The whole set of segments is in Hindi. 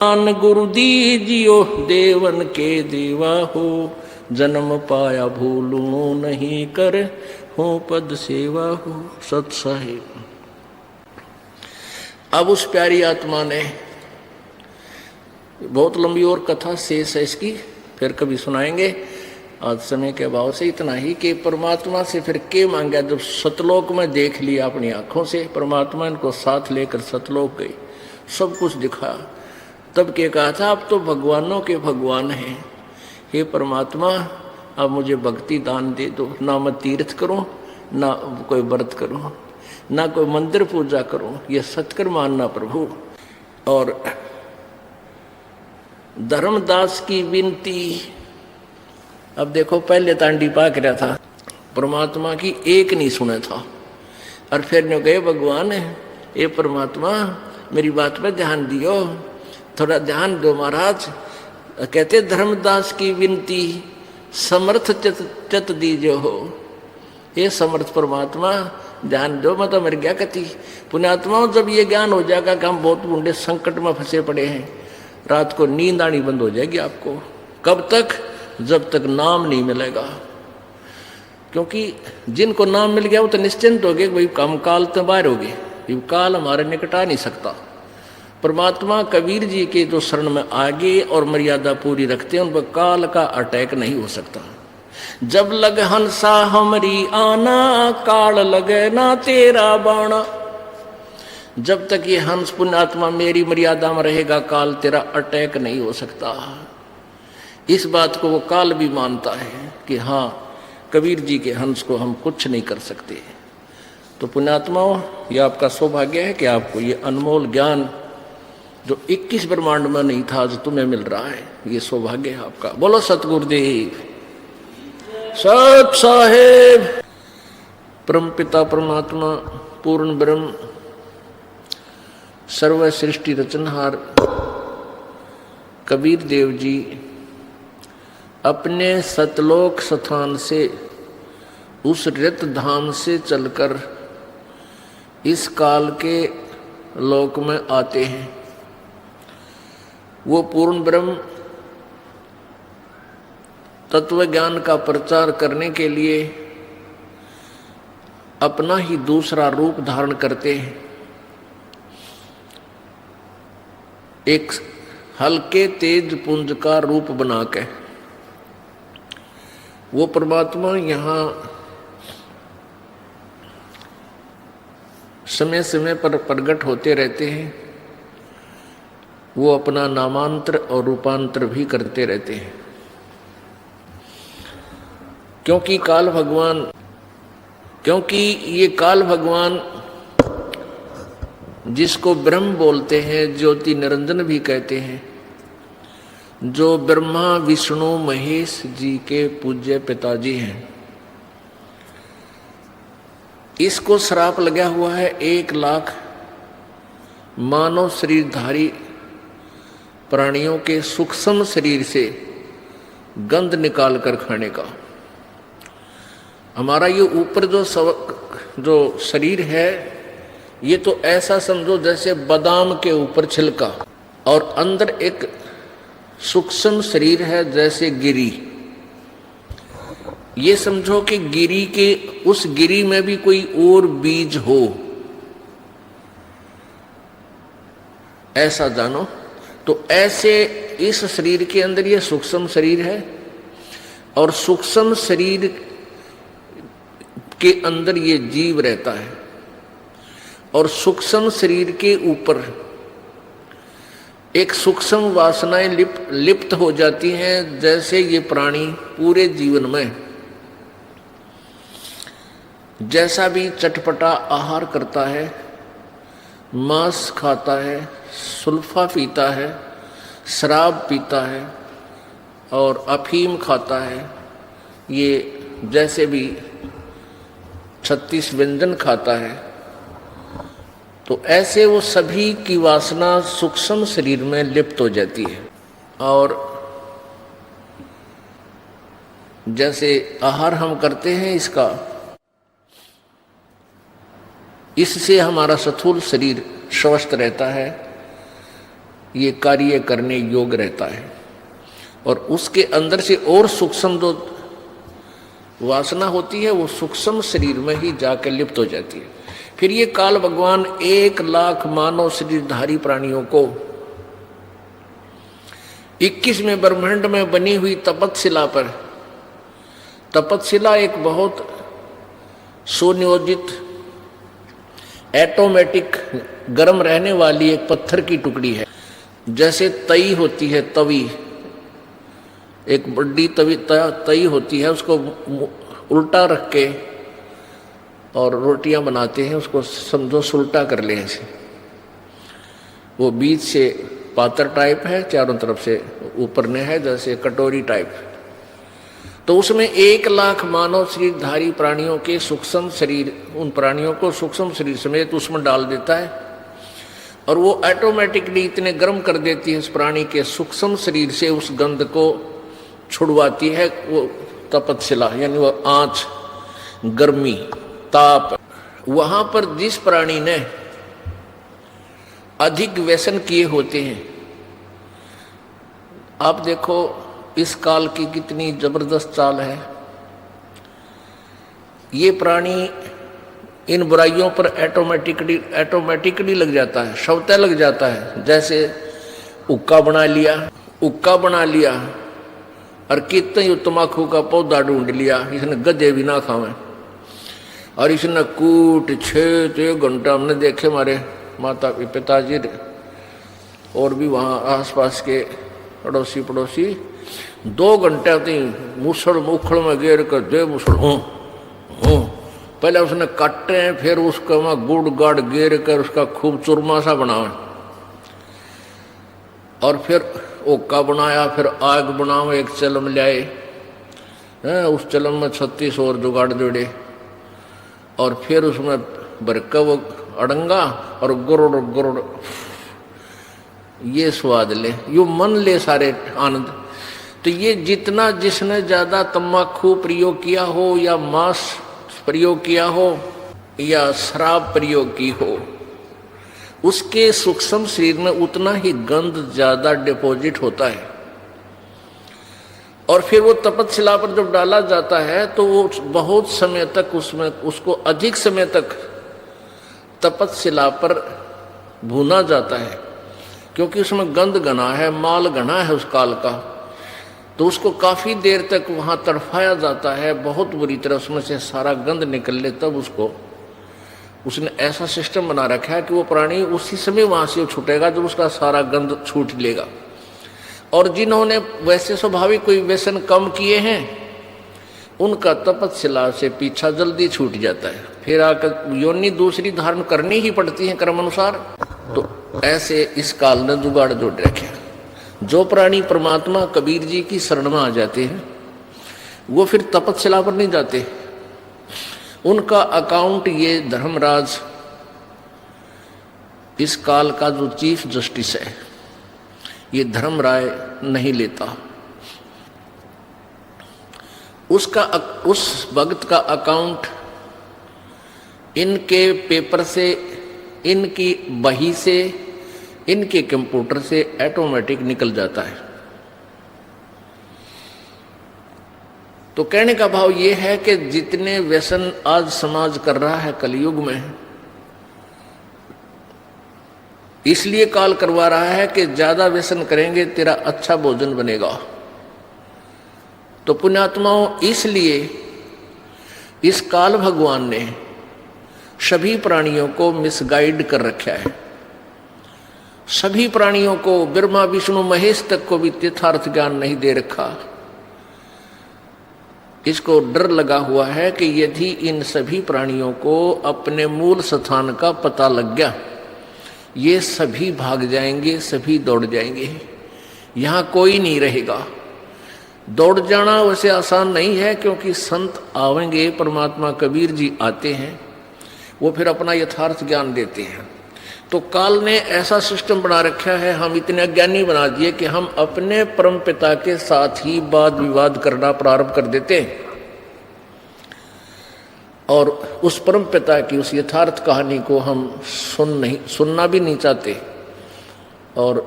ज्ञान गुरु दीजियो देवन के देवा हो, जन्म पाया भूलूं नहीं कर हो पद सेवा हो। सत साहिब। अब उस प्यारी आत्मा ने, बहुत लंबी और कथा शेष है इसकी, फिर कभी सुनाएंगे, आज समय के अभाव से इतना ही कि परमात्मा से फिर के मांगा। जब सतलोक में देख लिया अपनी आंखों से, परमात्मा इनको साथ लेकर सतलोक गई, सब कुछ दिखा, तब के कहा था अब तो भगवानों के भगवान हैं, हे परमात्मा अब मुझे भक्ति दान दे दो। ना मैं तीर्थ करूं, ना कोई व्रत करूं, ना कोई मंदिर पूजा करूं, ये सत्कर मानना प्रभु। और धर्मदास की विनती, अब देखो पहले तांडी पाक रहा था, परमात्मा की एक नहीं सुना था, और फिर ने कहे भगवान ये परमात्मा मेरी बात पे ध्यान दियो, थोड़ा ध्यान दो महाराज। कहते धर्मदास की विनती समर्थ चत दीजो हो, ये समर्थ परमात्मा ध्यान दो, मैं तो मर गया कति। पुण्यात्माओं जब ये ज्ञान हो जाएगा कि हम बहुत बूढ़े संकट में फंसे पड़े हैं, रात को नींद आनी बंद हो जाएगी आपको। कब तक? जब तक नाम नहीं मिलेगा। क्योंकि जिनको नाम मिल गया वो तो निश्चिंत हो गए, भाई कम काल तो बाहर हो गए, काल हमारे निकट आ नहीं सकता। परमात्मा कबीर जी के जो शरण में आगे और मर्यादा पूरी रखते हैं, उन पर काल का अटैक नहीं हो सकता। जब लग हंसा हमारी आना, काल लगे ना तेरा बाणा। जब तक ये हंस पुण्यात्मा मेरी मर्यादा में रहेगा, काल तेरा अटैक नहीं हो सकता। इस बात को वो काल भी मानता है कि हाँ कबीर जी के हंस को हम कुछ नहीं कर सकते। तो पुण्यात्माओं, ये आपका सौभाग्य है कि आपको ये अनमोल ज्ञान जो 21 ब्रह्मांड में नहीं था आज तुम्हें मिल रहा है, ये सौभाग्य है आपका। बोलो सतगुरुदेव सत साहेब। परम पिता परमात्मा पूर्ण ब्रह्म सर्व सृष्टि रचनहार कबीर देव जी अपने सतलोक स्थान से, उस रत धाम से चलकर इस काल के लोक में आते हैं। वो पूर्ण ब्रह्म तत्व ज्ञान का प्रचार करने के लिए अपना ही दूसरा रूप धारण करते हैं। एक हल्के तेज पुंज का रूप बना के वो परमात्मा यहाँ समय समय पर प्रकट होते रहते हैं। वो अपना नामांतर और रूपांतर भी करते रहते हैं, क्योंकि ये काल भगवान जिसको ब्रह्म बोलते हैं, ज्योति निरंजन भी कहते हैं, जो ब्रह्मा विष्णु महेश जी के पूज्य पिताजी हैं, इसको श्राप लगा हुआ है 1 लाख मानव शरीरधारी प्राणियों के सूक्ष्म शरीर से गंध निकाल कर खाने का। हमारा ये ऊपर जो शरीर है, ये तो ऐसा समझो जैसे बादाम के ऊपर छिलका, और अंदर एक सूक्ष्म शरीर है जैसे गिरी। ये समझो कि गिरी के उस गिरी में भी कोई और बीज हो, ऐसा जानो। तो ऐसे इस शरीर के अंदर ये सूक्ष्म शरीर है, और सूक्ष्म शरीर के अंदर ये जीव रहता है, और सूक्ष्म शरीर के ऊपर एक सूक्ष्म वासनाएं लिप्त हो जाती हैं। जैसे ये प्राणी पूरे जीवन में जैसा भी चटपटा आहार करता है, मांस खाता है, सुल्फा पीता है, शराब पीता है और अफीम खाता है, ये जैसे भी 36 व्यंजन खाता है, तो ऐसे वो सभी की वासना सूक्ष्म शरीर में लिप्त हो जाती है। और जैसे आहार हम करते हैं इसका, इससे हमारा स्थूल शरीर स्वस्थ रहता है, ये कार्य करने योग्य रहता है, और उसके अंदर से और सूक्ष्म जो वासना होती है वो सूक्ष्म शरीर में ही जाकर लिप्त हो जाती है। फिर ये काल भगवान 1,00,000 मानव शरीरधारी प्राणियों को 21वें ब्रह्मांड में बनी हुई तपतशिला पर, तपतशिला एक बहुत सुनियोजित ऑटोमेटिक गर्म रहने वाली एक पत्थर की टुकड़ी है। जैसे तई होती है, तवी, एक बड़ी तई होती है, उसको उल्टा रख के और रोटियां बनाते हैं, उसको समझो सुल्टा कर ले ऐसे। वो बीच से पातर टाइप है, चारों तरफ से ऊपर ने है जैसे कटोरी टाइप। तो उसमें 1,00,000 मानव शरीरधारी प्राणियों के सूक्ष्म शरीर, उन प्राणियों को सूक्ष्म शरीर समेत उसमें डाल देता है, और वो ऑटोमेटिकली इतने गर्म कर देती है उस प्राणी के सूक्ष्म शरीर से, उस गंध को छुड़वाती है वो तपतशिला, यानी वो आँच, गर्मी, ताप। वहां पर जिस प्राणी ने अधिक व्यसन किए होते हैं, आप देखो इस काल की कितनी जबरदस्त चाल है। ये प्राणी इन बुराइयों पर ऑटोमेटिकली लग जाता है, स्वतः लग जाता है। जैसे हुक्का बना लिया और कितने तम्बाकू का पौधा ढूंढ लिया, इसने गधे भी ना खावे, और इसने कूट 6 घंटा, हमने देखे हमारे माता पिताजी और भी वहाँ आसपास के अड़ोसी पड़ोसी 2 घंटे होती मुसड़ मुखड़ में गेर कर दे मुसड़ पहले उसने काटे हैं, फिर उसका वहाँ गुड़ गाड़ गेर कर उसका खूब चूरमा सा बनावे, और फिर ओका बनाया, फिर आग बनाओ, एक चलम लाए, उस चलम में 36 और जुगाड़ जोड़े, और फिर उसमें बरका वो अड़ंगा और गुरुड़ गुरुड़, ये स्वाद ले, यो मन ले सारे आनंद। तो ये जितना जिसने ज्यादा तम्बाकू प्रयोग किया हो, या मांस प्रयोग किया हो, या शराब प्रयोग की हो, उसके सूक्ष्म शरीर में उतना ही गंध ज्यादा डिपॉजिट होता है। और फिर वो तपतशिला पर जब डाला जाता है तो वो बहुत समय तक उसमें, उसको अधिक समय तक तपतशिला पर भूना जाता है, क्योंकि उसमें गंध घना है, माल घना है उस काल का। तो उसको काफी देर तक वहां तड़फाया जाता है, बहुत बुरी तरह उसमें से सारा गंध निकल ले, तब उसको उसने ऐसा सिस्टम बना रखा है कि वो प्राणी उसी समय वहां से छूटेगा जब उसका सारा गंध छूट लेगा। और जिन्होंने वैसे स्वाभाविक कोई व्यसन कम किए हैं, उनका तपतशिला से पीछा जल्दी छूट जाता है, फिर आकर योनि दूसरी धारण करनी ही पड़ती है कर्म अनुसार। तो ऐसे इस काल ने जुगाड़ जोड़ रखे। जो प्राणी परमात्मा कबीर जी की शरण में आ जाते हैं वो फिर तपतशिला पर नहीं जाते, उनका अकाउंट ये धर्मराज, इस काल का जो चीफ जस्टिस है, ये धर्मराय नहीं लेता। उसका उस भक्त का अकाउंट इनके पेपर से, इनकी बही से, इनके कंप्यूटर से ऑटोमेटिक निकल जाता है। तो कहने का भाव ये है कि जितने व्यसन आज समाज कर रहा है कलयुग में, इसलिए काल करवा रहा है कि ज्यादा व्यसन करेंगे तेरा अच्छा भोजन बनेगा। तो पुण्यात्माओं, इसलिए इस काल भगवान ने सभी प्राणियों को मिसगाइड कर रखा है। सभी प्राणियों को, ब्रह्मा विष्णु महेश तक को भी यथार्थ ज्ञान नहीं दे रखा। इसको डर लगा हुआ है कि यदि इन सभी प्राणियों को अपने मूल स्थान का पता लग गया, ये सभी भाग जाएंगे, सभी दौड़ जाएंगे, यहाँ कोई नहीं रहेगा। दौड़ जाना वैसे आसान नहीं है, क्योंकि संत आवेंगे, परमात्मा कबीर जी आते हैं, वो फिर अपना यथार्थ ज्ञान देते हैं। तो काल ने ऐसा सिस्टम बना रखा है, हम इतने अज्ञानी बना दिए कि हम अपने परम पिता के साथ ही वाद विवाद करना प्रारंभ कर देते हैं, और उस परम पिता की उस यथार्थ कहानी को हम सुनना भी नहीं चाहते, और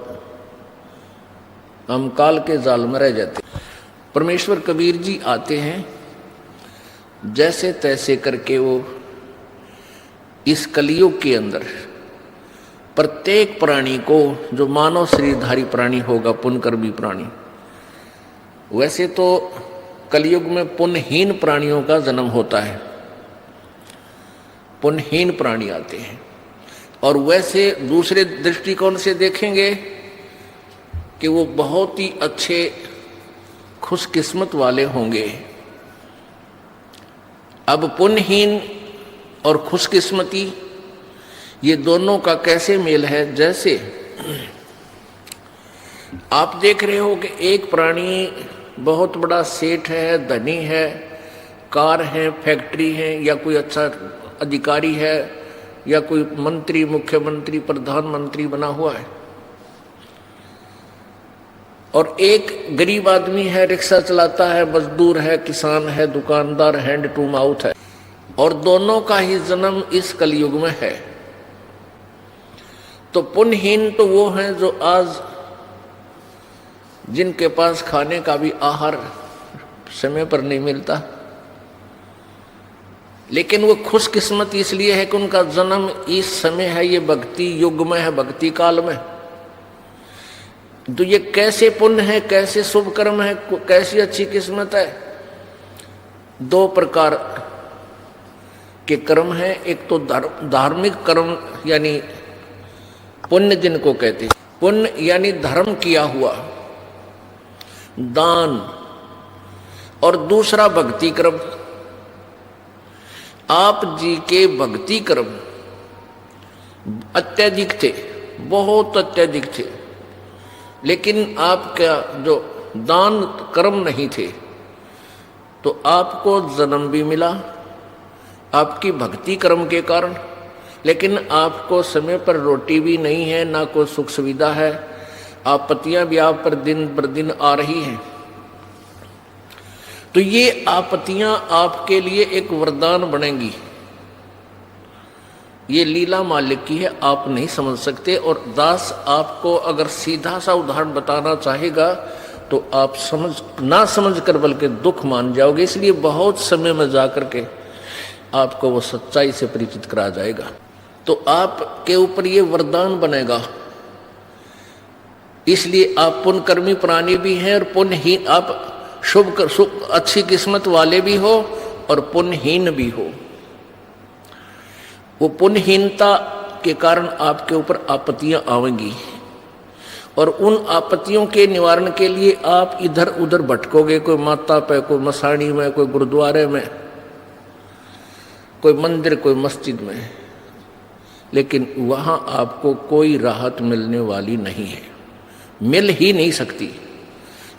हम काल के जाल में रह जाते। परमेश्वर कबीर जी आते हैं, जैसे तैसे करके वो इस कलयुग के अंदर प्रत्येक प्राणी को, जो मानव शरीरधारी प्राणी होगा, पुण्यकर्मी प्राणी, वैसे तो कलयुग में पुण्यहीन प्राणियों का जन्म होता है, पुण्यहीन प्राणी आते हैं। और वैसे दूसरे दृष्टिकोण से देखेंगे कि वो बहुत ही अच्छे खुशकिस्मत वाले होंगे। अब पुण्यहीन और खुशकिस्मती, ये दोनों का कैसे मेल है? जैसे आप देख रहे हो कि एक प्राणी बहुत बड़ा सेठ है, धनी है, कार है, फैक्ट्री है, या कोई अच्छा अधिकारी है, या कोई मंत्री, मुख्यमंत्री, प्रधानमंत्री बना हुआ है, और एक गरीब आदमी है, रिक्शा चलाता है, मजदूर है, किसान है, दुकानदार, हैंड टू माउथ है, और दोनों का ही जन्म इस कलयुग में है। तो पुण्यहीन तो वो हैं जो आज जिनके पास खाने का भी आहार समय पर नहीं मिलता, लेकिन वो खुशकिस्मत इसलिए है कि उनका जन्म इस समय है, ये भक्ति युग में है, भक्ति काल में। तो ये कैसे पुण्य है, कैसे शुभ कर्म है, कैसी अच्छी किस्मत है। दो प्रकार के कर्म है, एक तो धार्मिक कर्म यानी पुण्य जिनको कहते हैं, पुण्य यानी धर्म किया हुआ दान, और दूसरा भक्ति कर्म। आप जी के भक्ति कर्म अत्यधिक थे, बहुत अत्यधिक थे, लेकिन आपका जो दान कर्म नहीं थे, तो आपको जन्म भी मिला आपकी भक्ति कर्म के कारण, लेकिन आपको समय पर रोटी भी नहीं है, ना कोई सुख सुविधा है, आपत्तियां भी आप पर दिन आ रही हैं। तो ये आपत्तियां आपके लिए एक वरदान बनेंगी। ये लीला मालिक की है, आप नहीं समझ सकते। और दास आपको अगर सीधा सा उदाहरण बताना चाहेगा तो आप ना समझ कर बल्कि दुख मान जाओगे। इसलिए बहुत समय में जाकर के आपको वो सच्चाई से परिचित करा जाएगा, तो आपके ऊपर ये वरदान बनेगा। इसलिए आप पुण्यकर्मी प्राणी भी हैं और पुण्यहीन, आप शुभ अच्छी किस्मत वाले भी हो और पुण्यहीन भी हो। वो पुण्यहीनता के कारण आपके ऊपर आपत्तियां आवेंगी, और उन आपत्तियों के निवारण के लिए आप इधर उधर भटकोगे, कोई माता पे, कोई मसाणी में, कोई गुरुद्वारे में, कोई मंदिर, कोई मस्जिद में, लेकिन वहां आपको कोई राहत मिलने वाली नहीं है, मिल ही नहीं सकती।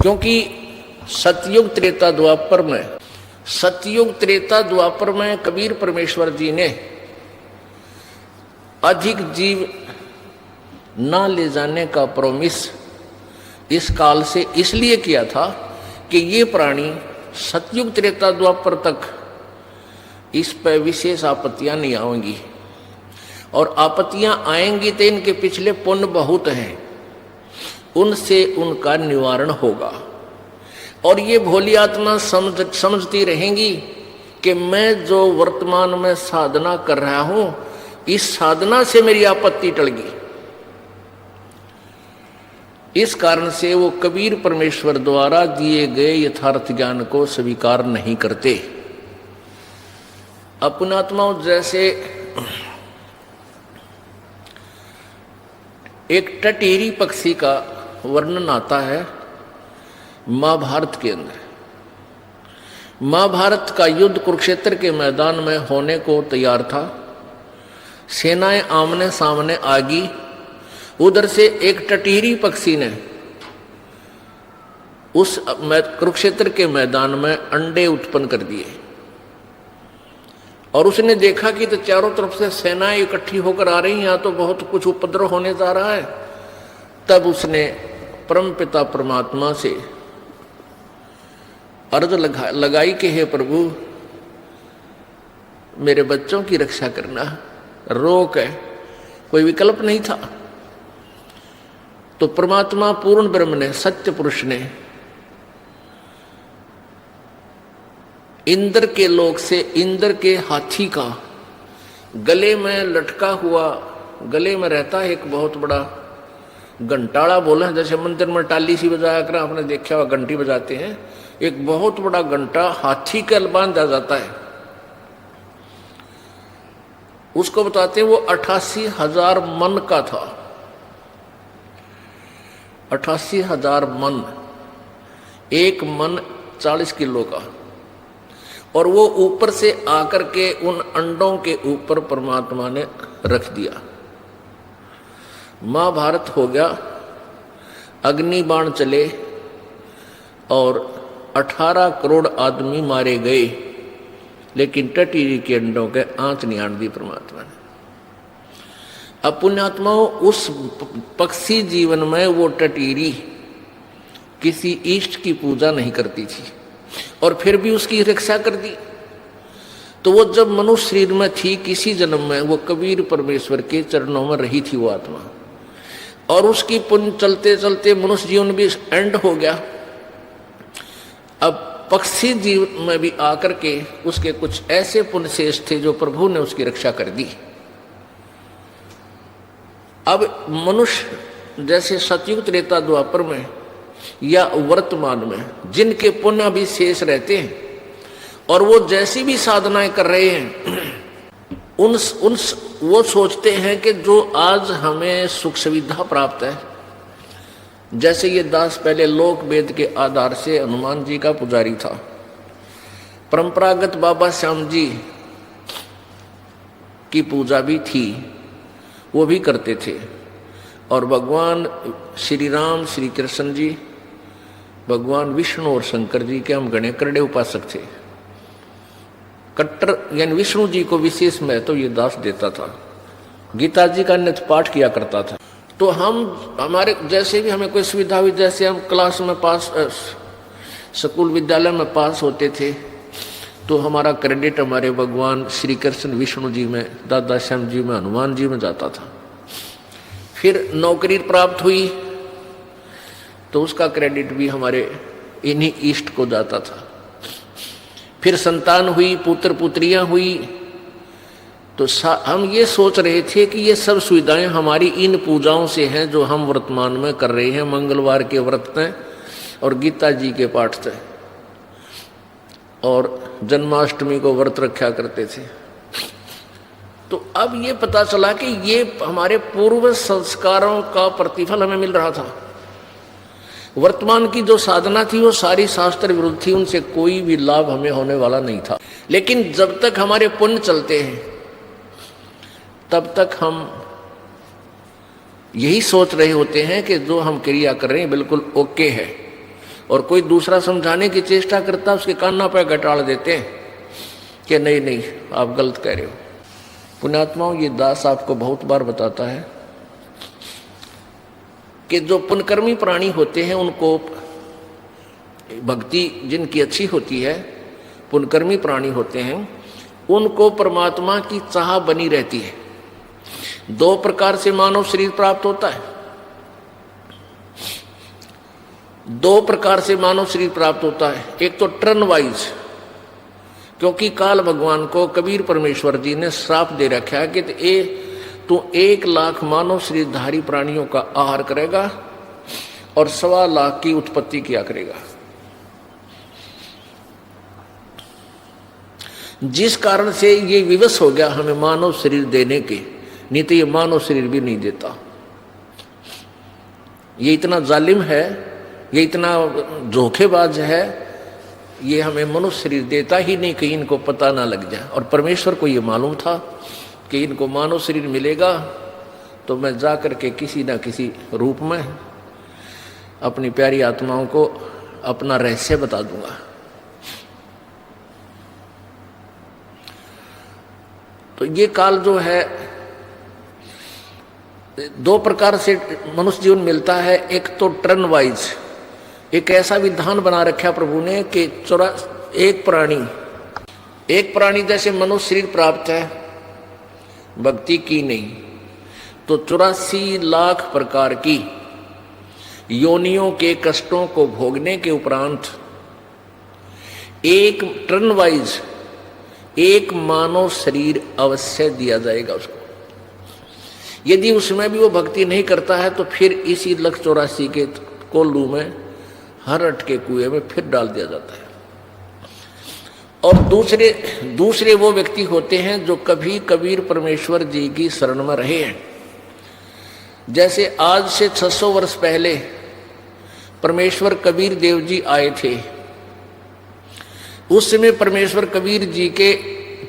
क्योंकि सतयुग त्रेता द्वापर में, सतयुग त्रेता द्वापर में कबीर परमेश्वर जी ने अधिक जीव ना ले जाने का प्रॉमिस इस काल से इसलिए किया था कि ये प्राणी सतयुग त्रेता द्वापर तक इस पर विशेष आपत्तियां नहीं आएंगी, और आपत्तियां आएंगी तो इनके पिछले पुण्य बहुत हैं, उनसे उनका निवारण होगा। और ये भोली आत्मा समझती रहेंगी कि मैं जो वर्तमान में साधना कर रहा हूं, इस साधना से मेरी आपत्ति टल गई। इस कारण से वो कबीर परमेश्वर द्वारा दिए गए यथार्थ ज्ञान को स्वीकार नहीं करते। अपनात्माओं, जैसे एक टटेरी पक्षी का वर्णन आता है महाभारत के अंदर। महाभारत का युद्ध कुरुक्षेत्र के मैदान में होने को तैयार था, सेनाएं आमने सामने आ गई। उधर से एक टटेरी पक्षी ने उस कुरुक्षेत्र के मैदान में अंडे उत्पन्न कर दिए, और उसने देखा कि तो चारों तरफ से सेनाएं इकट्ठी होकर आ रही हैं, यहाँ तो बहुत कुछ उपद्रव होने जा रहा है। तब उसने परमपिता परमात्मा से अर्ज लगाई कि हे प्रभु, मेरे बच्चों की रक्षा करना, रोक है, कोई विकल्प नहीं था। तो परमात्मा पूर्ण ब्रह्म ने, सत्य पुरुष ने इंद्र के लोक से इंद्र के हाथी का गले में लटका हुआ, गले में रहता है एक बहुत बड़ा घंटाड़ा, बोला जैसे मंदिर में टाली सी बजाया कर आपने देखा हुआ घंटी बजाते हैं, एक बहुत बड़ा घंटा हाथी के बांधा जाता है। उसको बताते हैं वो 88,000 मन का था। 88,000 मन, एक मन 40 किलो का। और वो ऊपर से आकर के उन अंडों के ऊपर परमात्मा ने रख दिया। महाभारत हो गया, अग्नि बाण चले और 18 करोड़ आदमी मारे गए, लेकिन टटीरी के अंडों के आंच नहीं आन दी परमात्मा ने। अब पुण्यात्माओं, उस पक्षी जीवन में वो टटीरी किसी इष्ट की पूजा नहीं करती थी और फिर भी उसकी रक्षा कर दी। तो वो जब मनुष्य शरीर में थी, किसी जन्म में वो कबीर परमेश्वर के चरणों में रही थी वो आत्मा, और उसकी पुण्य चलते चलते मनुष्य जीवन भी एंड हो गया। अब पक्षी जीवन में भी आकर के उसके कुछ ऐसे पुण्य शेष थे जो प्रभु ने उसकी रक्षा कर दी। अब मनुष्य जैसे सतयुग त्रेता द्वापर में या वर्तमान में जिनके पुण्य भी शेष रहते हैं और वो जैसी भी साधनाएं कर रहे हैं, उन वो सोचते हैं कि जो आज हमें सुख सुविधा प्राप्त है, जैसे ये दास पहले लोक वेद के आधार से हनुमान जी का पुजारी था, परंपरागत बाबा श्याम जी की पूजा भी थी, वो भी करते थे। और भगवान श्री राम, श्री कृष्ण जी, भगवान विष्णु और शंकर जी के हम गणे करड़े उपासक थे। कट्टर यानी विष्णु जी को विशेष महत्व तो ये दास देता था। गीता जी का नित्य पाठ किया करता था। तो हम हमारे जैसे भी हमें कोई सुविधा हुई, जैसे हम क्लास में पास, स्कूल विद्यालय में पास होते थे, तो हमारा क्रेडिट हमारे भगवान श्री कृष्ण विष्णु जी में, दादा श्याम जी में, हनुमान जी में जाता था। फिर नौकरी प्राप्त हुई तो उसका क्रेडिट भी हमारे इन्हीं इष्ट को जाता था। फिर संतान हुई, पुत्र पुत्रियां हुई, तो हम ये सोच रहे थे कि ये सब सुविधाएं हमारी इन पूजाओं से हैं जो हम वर्तमान में कर रहे हैं। मंगलवार के व्रत हैं और गीता जी के पाठ थे और जन्माष्टमी को व्रत रखा करते थे। तो अब ये पता चला कि ये हमारे पूर्व संस्कारों का प्रतिफल हमें मिल रहा था। वर्तमान की जो साधना थी वो सारी शास्त्र विरुद्ध थी, उनसे कोई भी लाभ हमें होने वाला नहीं था। लेकिन जब तक हमारे पुण्य चलते हैं तब तक हम यही सोच रहे होते हैं कि जो हम क्रिया कर रहे हैं बिल्कुल ओके है, और कोई दूसरा समझाने की चेष्टा करता है उसके कान्ना पर घटाड़ देते हैं कि नहीं नहीं आप गलत कह रहे हो। पुण्यात्माओं, ये दास आपको बहुत बार बताता है कि जो पुण्यकर्मी प्राणी होते हैं उनको भक्ति जिनकी अच्छी होती है, पुण्यकर्मी प्राणी होते हैं, उनको परमात्मा की चाह बनी रहती है। दो प्रकार से मानव शरीर प्राप्त होता है, दो प्रकार से मानव शरीर प्राप्त होता है। एक तो टर्न वाइज, क्योंकि काल भगवान को कबीर परमेश्वर जी ने श्राप दे रखा है कि तू 1 लाख मानव शरीरधारी प्राणियों का आहार करेगा और 1.25 लाख की उत्पत्ति किया करेगा। जिस कारण से ये विवश हो गया हमें मानव शरीर देने के, नहीं तो ये मानव शरीर भी नहीं देता। ये इतना जालिम है, ये इतना धोखेबाज है, ये हमें मनुष्य शरीर देता ही नहीं कि इनको पता ना लग जाए। और परमेश्वर को ये मालूम था कि इनको मानव शरीर मिलेगा तो मैं जा कर के किसी ना किसी रूप में अपनी प्यारी आत्माओं को अपना रहस्य बता दूंगा। तो ये काल जो है, 2 प्रकार से मनुष्य जीवन मिलता है। एक तो टर्न वाइज, एक ऐसा विधान बना रखा प्रभु ने कि एक प्राणी जैसे मनुष्य शरीर प्राप्त है, भक्ति की नहीं, तो 84 लाख प्रकार की योनियों के कष्टों को भोगने के उपरांत एक टर्न वाइज एक मानव शरीर अवश्य दिया जाएगा उसको। यदि उसमें भी वो भक्ति नहीं करता है तो फिर इसी 1,84 के कोल्लू में हरट के कुएं में फिर डाल दिया जाता है। और दूसरे वो व्यक्ति होते हैं जो कभी कबीर परमेश्वर जी की शरण में रहे हैं। जैसे आज से 600 वर्ष पहले परमेश्वर कबीर देव जी आए थे, उस समय परमेश्वर कबीर जी के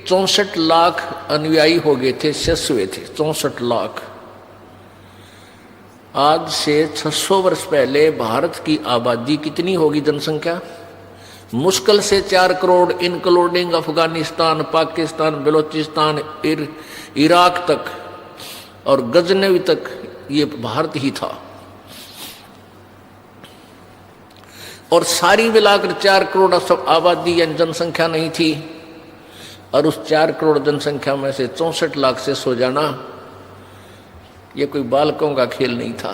64 लाख अनुयायी हो गए थे, शिष्य हुए थे 64 लाख। आज से 600 वर्ष पहले भारत की आबादी कितनी होगी, जनसंख्या? मुश्किल से 4 करोड़, इंक्लूडिंग अफगानिस्तान, पाकिस्तान, बलूचिस्तान, इराक तक और गजनवी तक ये भारत ही था। और सारी मिलाकर 4 करोड़ आबादी या जनसंख्या नहीं थी। और उस 4 करोड़ जनसंख्या में से 64 लाख से सो जाना, ये कोई बालकों का खेल नहीं था,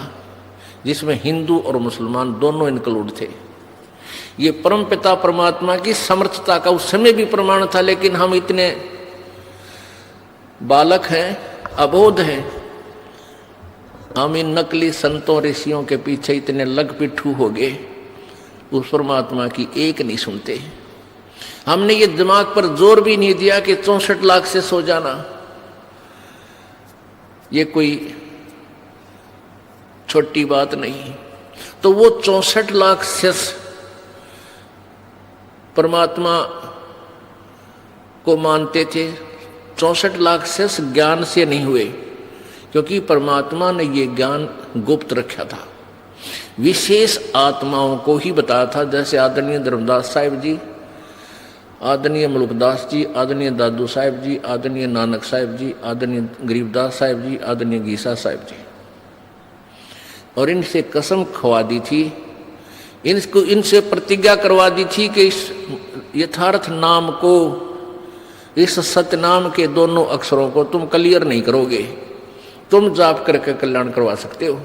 जिसमें हिंदू और मुसलमान दोनों इंक्लूड थे। ये परमपिता परमात्मा की समर्थता का उस समय भी प्रमाण था। लेकिन हम इतने बालक हैं, अबोध हैं, हम इन नकली संतों ऋषियों के पीछे इतने लग पिट्ठू हो गए, उस परमात्मा की एक नहीं सुनते। हमने ये दिमाग पर जोर भी नहीं दिया कि 64 लाख से सो जाना ये कोई छोटी बात नहीं। तो वो 64 लाख शिष्य परमात्मा को मानते थे। 64 लाख शिष्य ज्ञान से नहीं हुए, क्योंकि परमात्मा ने ये ज्ञान गुप्त रखा था, विशेष आत्माओं को ही बताया था। जैसे आदरणीय धर्मदास साहिब जी, आदरणीय मलुकदास जी, आदरणीय दादू साहिब जी, आदरणीय नानक साहिब जी, आदरणीय गरीबदास साहिब जी, आदरणीय गीसा साहिब जी। और इनसे कसम खवा दी थी, इनसे प्रतिज्ञा करवा दी थी कि इस यथार्थ नाम को, इस सतनाम के दोनों अक्षरों को तुम क्लियर नहीं करोगे, तुम जाप करके कल्याण करवा सकते हो,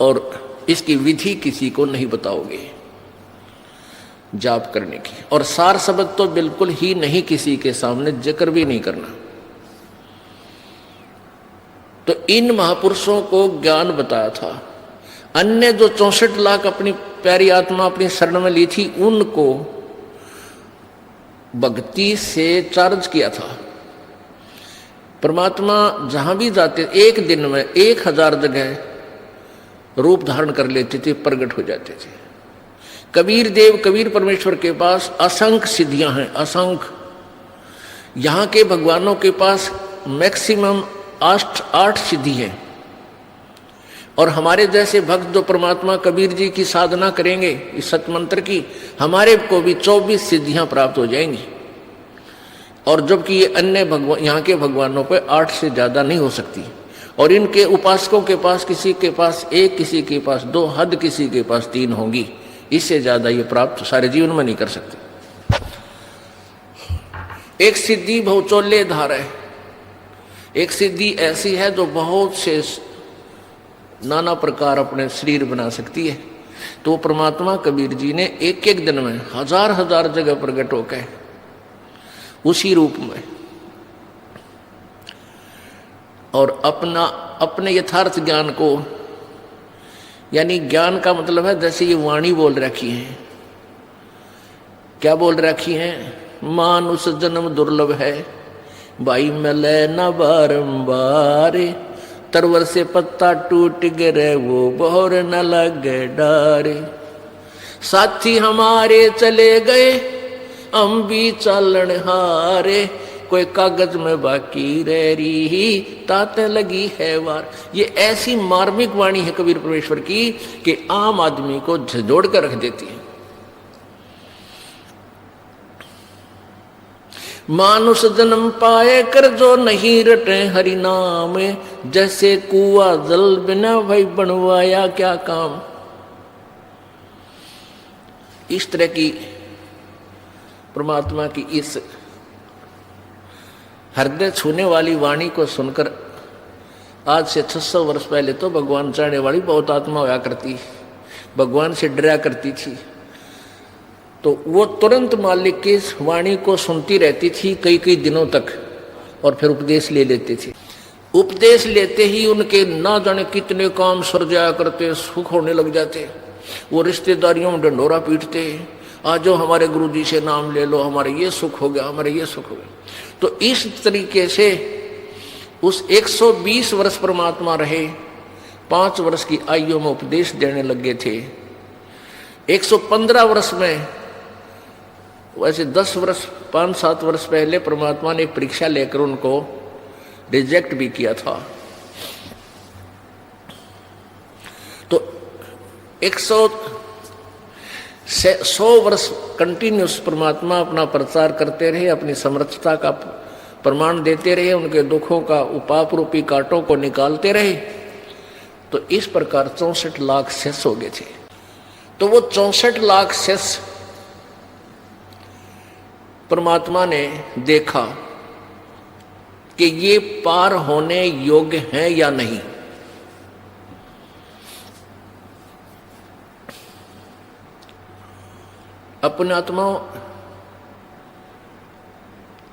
और इसकी विधि किसी को नहीं बताओगे जाप करने की। और सार शब्द तो बिल्कुल ही नहीं, किसी के सामने जिक्र भी नहीं करना। तो इन महापुरुषों को ज्ञान बताया था। अन्य जो 64 लाख अपनी प्यारी आत्मा अपनी शरण में ली थी, उनको भक्ति से चार्ज किया था। परमात्मा जहां भी जाते एक दिन में 1000 जगह रूप धारण कर लेते थे, प्रकट हो जाते थे। कबीर देव, कबीर परमेश्वर के पास असंख्य सिद्धियां हैं, असंख्य। यहाँ के भगवानों के पास मैक्सिमम 8 सिद्धि है। और हमारे जैसे भक्त जो परमात्मा कबीर जी की साधना करेंगे इस सतमंत्र की, हमारे को भी 24 सिद्धियां प्राप्त हो जाएंगी। और जबकि ये अन्य भगवान, यहाँ के भगवानों पर 8 से ज्यादा नहीं हो सकती। और इनके उपासकों के पास, किसी के पास 1, किसी के पास 2, हद किसी के पास 3 होंगी। इससे ज्यादा ये प्राप्त सारे जीवन में नहीं कर सकते। एक सिद्धि बहुचोल्य धार है। एक सिद्धि ऐसी है जो बहुत से नाना प्रकार अपने शरीर बना सकती है। तो परमात्मा कबीर जी ने एक एक दिन में 1000 जगह प्रकट होकर उसी रूप में और अपने यथार्थ ज्ञान को, यानी ज्ञान का मतलब है जैसे ये वाणी बोल रखी है। क्या बोल रखी है? मानुष जन्म दुर्लभ है, भाई मिले न बारंबार, तरवर से पत्ता टूट गिरे वो बहुर न लगे डारे। साथी हमारे चले गए हम भी चलन हारे, कोई कागज में बाकी रह रही ताते लगी है वार। ये ऐसी मार्मिक वाणी है कबीर परमेश्वर की कि आम आदमी को झंझोड़ कर रख देती है। मानुष जन्म पाए कर जो नहीं रटे हरि नाम, जैसे कुआ जल बिना भाई बनवाया क्या काम। इस तरह की परमात्मा की इस हृदय छूने वाली वाणी को सुनकर आज से 600 वर्ष पहले तो भगवान चाहने वाली बहुत आत्मा होया करती, भगवान से डरा करती थी, तो वो तुरंत मालिक की वाणी को सुनती रहती थी कई कई दिनों तक, और फिर उपदेश ले लेते थे। उपदेश लेते ही उनके ना जाने कितने काम सर जाया करते, सुख होने लग जाते। वो रिश्तेदारियों में डंडोरा पीटते, आज जो हमारे गुरुजी से नाम ले लो, हमारे ये सुख हो गया, हमारे ये सुख हो गया। तो इस तरीके से उस 120 वर्ष परमात्मा रहे, 5 वर्ष की आयु में उपदेश देने लगे थे। 115 वर्ष में, वैसे 10 वर्ष 5-7 वर्ष पहले परमात्मा ने एक परीक्षा लेकर उनको रिजेक्ट भी किया था। तो 100 वर्ष कंटिन्यूस परमात्मा अपना प्रचार करते रहे, अपनी समर्थता का प्रमाण देते रहे, उनके दुखों का उपाप रूपी कांटों को निकालते रहे। तो इस प्रकार 64 लाख शेष हो गए थे। तो वो 64 लाख शेष परमात्मा ने देखा कि ये पार होने योग्य हैं या नहीं। अपने आत्माओं,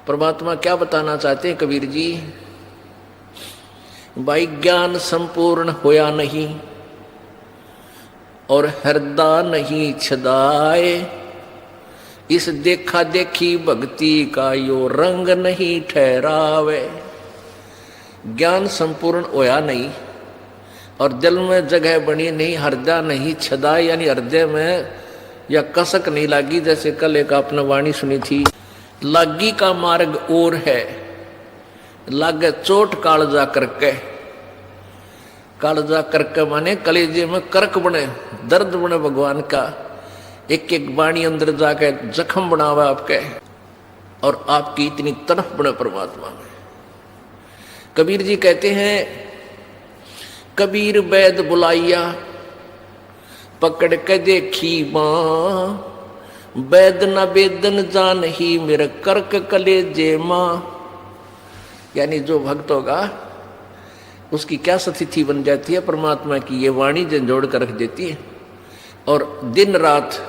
परमात्मा क्या बताना चाहते हैं कबीर जी? भाई ज्ञान संपूर्ण होया नहीं और हृदय नहीं छदाए, इस देखा देखी भक्ति का यो रंग नहीं ठहरावे। ज्ञान संपूर्ण होया नहीं और दिल में जगह बनी नहीं, हृदय नहीं छदाए, यानी हृदय में या कसक नहीं लागी। जैसे कल एक आपने वाणी सुनी थी, लागी का मार्ग और है, लागे चोट कालजा करके। कालजा करके माने कलेजे में करक बने, दर्द बने भगवान का, एक एक वाणी अंदर जाके जख्म बनावा आपके, और आपकी इतनी तरफ बने परमात्मा में। कबीर जी कहते हैं, कबीर वैद बुलाइया पकड़ के देखी माँ, वैद न वेदन जान ही मेरे कर्क कलेजे माँ। यानी जो भक्त होगा उसकी क्या स्थिति बन जाती है, परमात्मा की ये वाणी झंझोड़ कर रख देती है, और दिन रात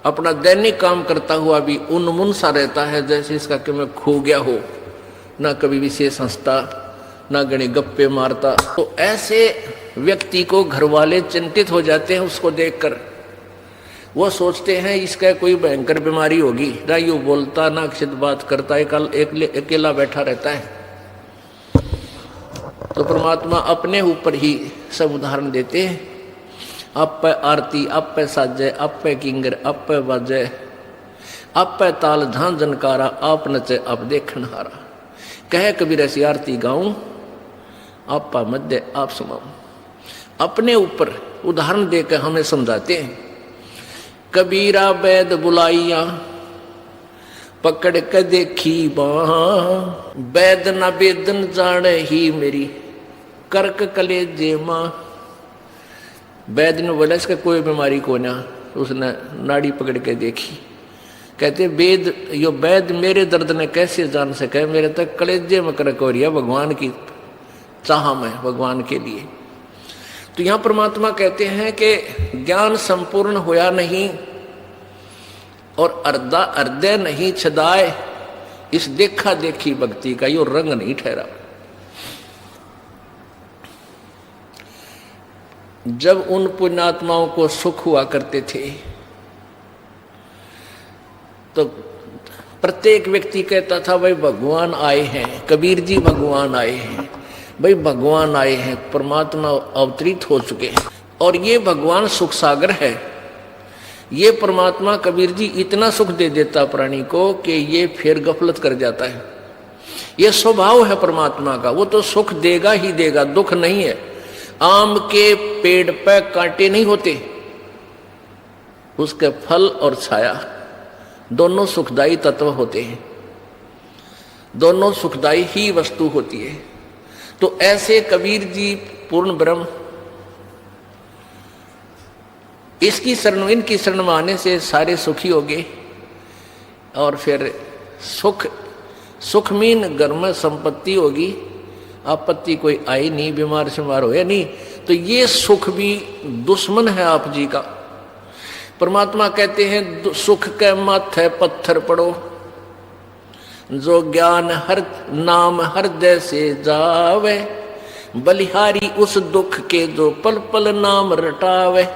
अपना दैनिक काम करता हुआ भी उन्मुन सा रहता है, जैसे इसका कि मैं खो गया हो, ना कभी विशेष हंसता, ना गणे गप्पे मारता। तो ऐसे व्यक्ति को घर वाले चिंतित हो जाते हैं उसको देखकर। वो सोचते हैं इसका कोई भयंकर बीमारी होगी, ना यूँ बोलता ना किसी बात करता, अकेला बैठा रहता है। तो परमात्मा अपने ऊपर ही सब उदाहरण देते हैं। आप पे आरती, आप पे साजे, आप पे किंगर, आप पे बाजे, आप पे ताल झां जनकारा, आप नचे आप देखन हारा। कहे कबीर ऐसी आरती गाऊं, आप पा मध्य आप सुनाऊं। अपने ऊपर उदाहरण देकर हमें समझाते हैं। कबीरा वैद बुलाइया पकड़ के देखी बाँ, वैद न वेदन जाने ही मेरी कर्क कलेजे माँ। वैद ने बोला इसका कोई बीमारी को ना, उसने नाड़ी पकड़ के देखी। कहते वेद, यो वैद मेरे दर्द ने कैसे जान सके, मेरे तक कलेजे में करक हो रही है भगवान की चाह में, भगवान के लिए। तो यहाँ परमात्मा कहते हैं कि ज्ञान संपूर्ण होया नहीं और हृदय नहीं छदाए, इस देखा देखी भक्ति का यो रंग नहीं ठहरा। जब उन पुण्यात्माओं को सुख हुआ करते थे तो प्रत्येक व्यक्ति कहता था भाई भगवान आए हैं, कबीर जी भगवान आए हैं, भाई भगवान आए हैं, परमात्मा अवतरित हो चुके हैं। और ये भगवान सुख सागर है। ये परमात्मा कबीर जी इतना सुख दे देता प्राणी को कि ये फिर गफलत कर जाता है। ये स्वभाव है परमात्मा का, वो तो सुख देगा ही देगा, दुख नहीं है। आम के पेड़ पे कांटे नहीं होते, उसके फल और छाया दोनों सुखदायी तत्व होते हैं, दोनों सुखदायी ही वस्तु होती है। तो ऐसे कबीर जी पूर्ण ब्रह्म, इसकी शरण, इनकी शरण में आने से सारे सुखी हो गए। और फिर सुखमीन घर में संपत्ति होगी आपत्ति कोई आई नहीं, बीमार शिमार हो या नहीं, तो ये सुख भी दुश्मन है आप जी का। परमात्मा कहते हैं सुख के माथे पत्थर पड़ो, जो ज्ञान हर नाम हृदय से जावे, बलिहारी उस दुख के जो पल पल नाम रटावे।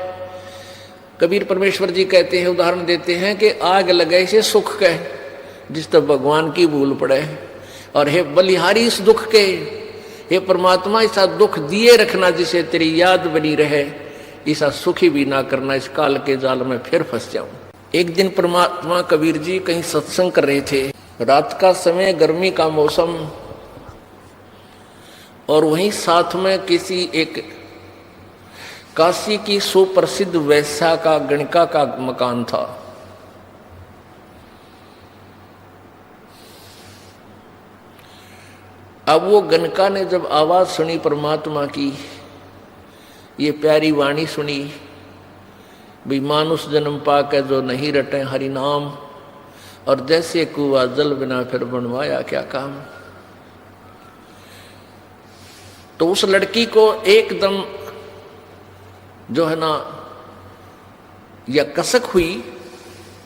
कबीर परमेश्वर जी कहते हैं, उदाहरण देते हैं कि आग लगे से सुख के, जिस तक भगवान की भूल पड़े, और हे बलिहारी इस दुख के, हे परमात्मा ऐसा दुख दिए रखना जिसे तेरी याद बनी रहे, ऐसा सुखी भी ना करना, इस काल के जाल में फिर फंस जाऊं। एक दिन परमात्मा कबीर जी कहीं सत्संग कर रहे थे, रात का समय, गर्मी का मौसम, और वहीं साथ में किसी एक काशी की सुप्रसिद्ध वैश्या का गणिका का मकान था। अब वो गणिका ने जब आवाज सुनी परमात्मा की, ये प्यारी वाणी सुनी, भी मानुष जन्म पाके जो नहीं रटे हरि नाम, और जैसे कुआ जल बिना फिर बनवाया क्या काम। तो उस लड़की को एकदम जो है ना यह कसक हुई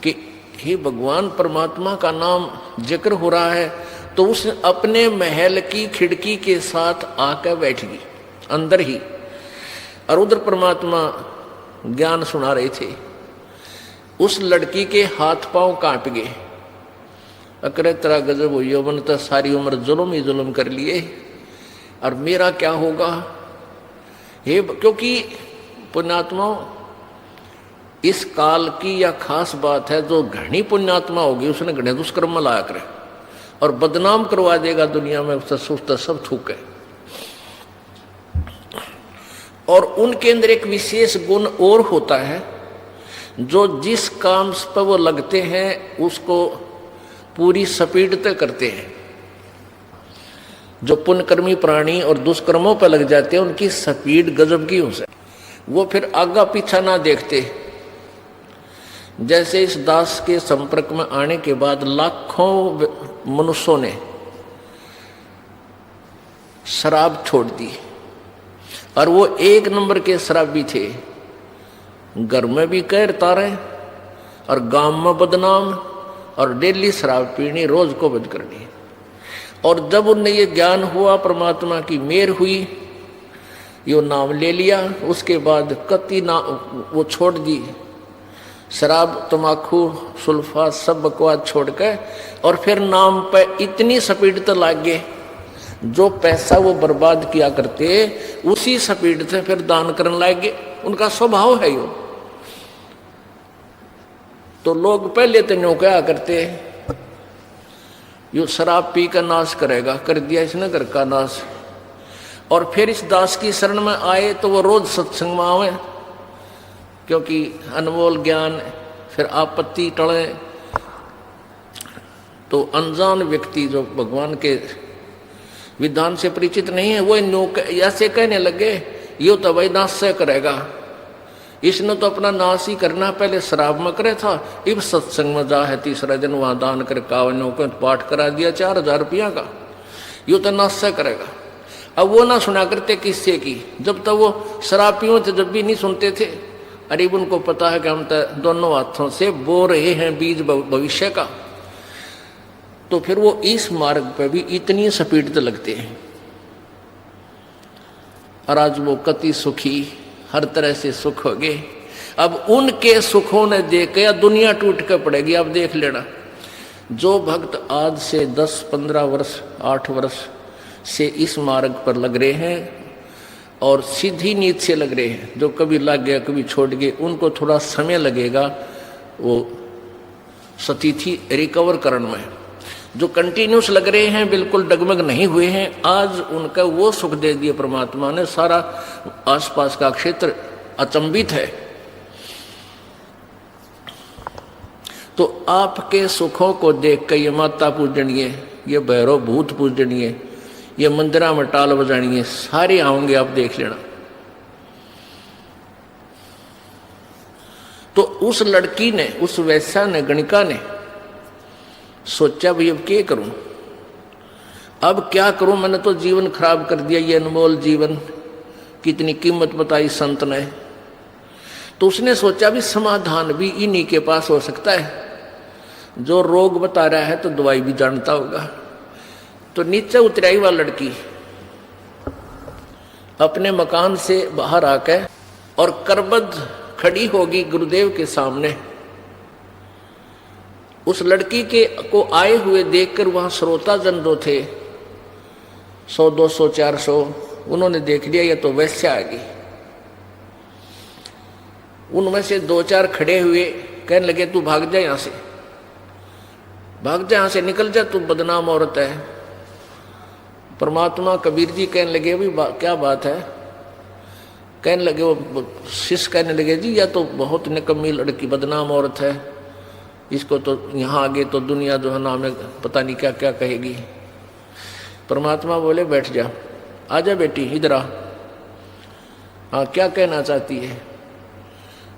कि हे भगवान, परमात्मा का नाम जिक्र हो रहा है, तो उस अपने महल की खिड़की के साथ आकर बैठ गई अंदर ही, और उधर परमात्मा ज्ञान सुना रहे थे। उस लड़की के हाथ पांव कांप गए, अकरे तेरा गजब हो, यौवन तो सारी उम्र जुल्म ही जुल्म कर लिए, और मेरा क्या होगा। हे, क्योंकि पुण्यात्मा इस काल की यह खास बात है, जो घनी पुण्यात्मा होगी उसने घने दुष्कर्म लाया करे और बदनाम करवा देगा दुनिया में, उससे सुस्त सब थूके। और उनके अंदर एक विशेष गुण और होता है, जो जिस काम पर वो लगते हैं उसको पूरी स्पीड तक करते हैं। जो पुण्यकर्मी प्राणी और दुष्कर्मों पर लग जाते हैं, उनकी स्पीड गजब की हो सकती, वो फिर आगा पीछा ना देखते। जैसे इस दास के संपर्क में आने के बाद लाखों मनुष्यों ने शराब छोड़ दी, और वो एक नंबर के शराबी थे, घर में भी कहर तारे और गांव में बदनाम, और डेली शराब पीनी, रोज को बंद करनी। और जब उन्हें ये ज्ञान हुआ, परमात्मा की मेहर हुई, यो नाम ले लिया, उसके बाद कति ना वो छोड़ दी शराब, तमाकू, सुल्फा, सब बकवास छोड़ के, और फिर नाम पे इतनी स्पीड तो लाग गए, जो पैसा वो बर्बाद किया करते उसी स्पीड से फिर दान करने लगे। उनका स्वभाव है यो। तो लोग पहले तो न्यों क्या करते, यो शराब पी कर नाश करेगा, कर दिया इसने घर का नाश। और फिर इस दास की शरण में आए तो वो रोज सत्संग में आवे, क्योंकि अनमोल ज्ञान, फिर आपत्ति टले। तो अनजान व्यक्ति जो भगवान के विधान से परिचित नहीं है, वो ऐसे कहने लगे, यो तो भाई नाश से करेगा, इसने तो अपना नाश ही करना, पहले शराब में करे था, इब सत्संग में जा है, तीसरा दिन वहां दान कर कावनों को पाठ करा दिया 4000 रुपया का, यो तो नाश से करेगा। अब वो ना सुना करते किससे की, जब तक वो शराब पियों थे, जब भी नहीं सुनते थे। अरे उनको पता है कि हम तो दोनों हाथों से बो रहे हैं बीज भविष्य का, तो फिर वो इस मार्ग पर भी इतनी स्पीड तो लगते हैं। और आज वो कति सुखी, हर तरह से सुख हो गए। अब उनके सुखों ने देख के दुनिया टूट कर पड़ेगी। अब देख लेना, जो भक्त आज से 10-15 वर्ष 8 वर्ष से इस मार्ग पर लग रहे हैं और सीधी नीत से लग रहे हैं, जो कभी लग गया कभी छोड़ गए, उनको थोड़ा समय लगेगा वो स्थिति रिकवर करने में। जो कंटिन्यूस लग रहे हैं, बिल्कुल डगमग नहीं हुए हैं, आज उनका वो सुख दे दिया परमात्मा ने, सारा आसपास का क्षेत्र अचंभित है। तो आपके सुखों को देख कर ये माता पूजनीय, ये भैरव भूत पूजनीय, ये मंदिरा में टाल बजानिए, सारे आओगे, आप देख लेना। तो उस लड़की ने, उस वैश्या ने, गणिका ने सोचा भाई अब क्या करूं। अब क्या करूं, मैंने तो जीवन खराब कर दिया, ये अनमोल जीवन, कितनी कीमत बताई संत ने। तो उसने सोचा भी समाधान भी इन्हीं के पास हो सकता है, जो रोग बता रहा है तो दवाई भी जानता होगा। तो नीचे उतराई वह लड़की अपने मकान से बाहर आकर और करबद्ध खड़ी होगी गुरुदेव के सामने। उस लड़की के को आए हुए देखकर वहां श्रोता जन जो थे 100, 200, 400, उन्होंने देख लिया ये तो वैसे आ गई। उनमें से 2-4 खड़े हुए कहने लगे तू भाग जा यहां से, भाग जा यहां से, निकल जा, तू बदनाम औरत है। परमात्मा कबीर जी कहने लगे भी क्या बात है, कहने लगे वो शिष्य कहने लगे जी यह तो बहुत निकम्मी लड़की, बदनाम औरत है, इसको तो यहाँ आगे तो दुनिया जो है ना हमें पता नहीं क्या क्या कहेगी। परमात्मा बोले बैठ जा, आजा बेटी इधर आ, हाँ क्या कहना चाहती है।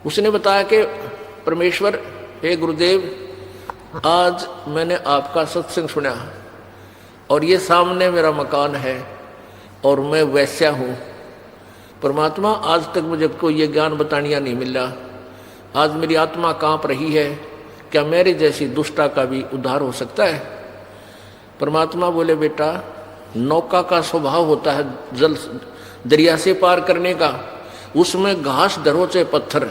उसने बताया कि परमेश्वर हे गुरुदेव, आज मैंने आपका सत्संग सुना और ये सामने मेरा मकान है और मैं वैश्या हूँ। परमात्मा आज तक मुझे कोई ये ज्ञान बतानिया नहीं मिला, आज मेरी आत्मा कांप रही है, क्या मेरे जैसी दुष्टा का भी उद्धार हो सकता है। परमात्मा बोले बेटा, नौका का स्वभाव होता है जल दरिया से पार करने का, उसमें घास धरो चाहे पत्थर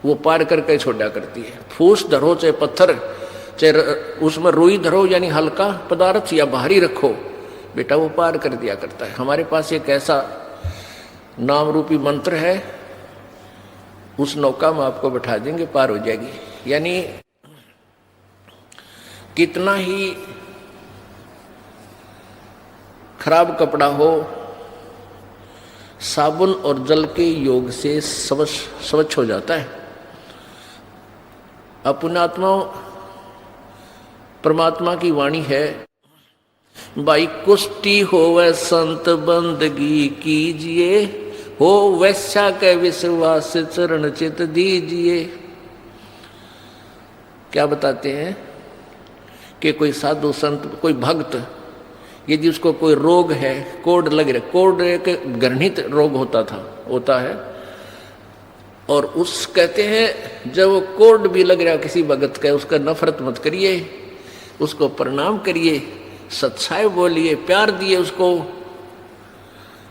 वो पार करके छोड़ा करती है, फूस धरो चाहे पत्थर, चाहे उसमें रुई धरो यानी हल्का पदार्थ या भारी रखो, बेटा वो पार कर दिया करता है। हमारे पास एक ऐसा नाम रूपी मंत्र है, उस नौका में आपको बैठा देंगे, पार हो जाएगी। यानी कितना ही खराब कपड़ा हो, साबुन और जल के योग से स्वच्छ हो जाता है। अपनात्मा परमात्मा की वाणी है, भाई कुष्टी होवे संत बंदगी कीजिए, हो वैश्या के विश्वास चरण चित दीजिए। क्या बताते हैं कि कोई साधु संत, कोई भक्त, यदि उसको कोई रोग है, कोढ़ लग रहा, कोढ़ एक घृणित रोग होता है, और उस कहते हैं जब वो कोढ़ भी लग रहा किसी भगत का, उसका नफरत मत करिए, उसको प्रणाम करिए, सच्चाई बोलिए, प्यार दिए उसको,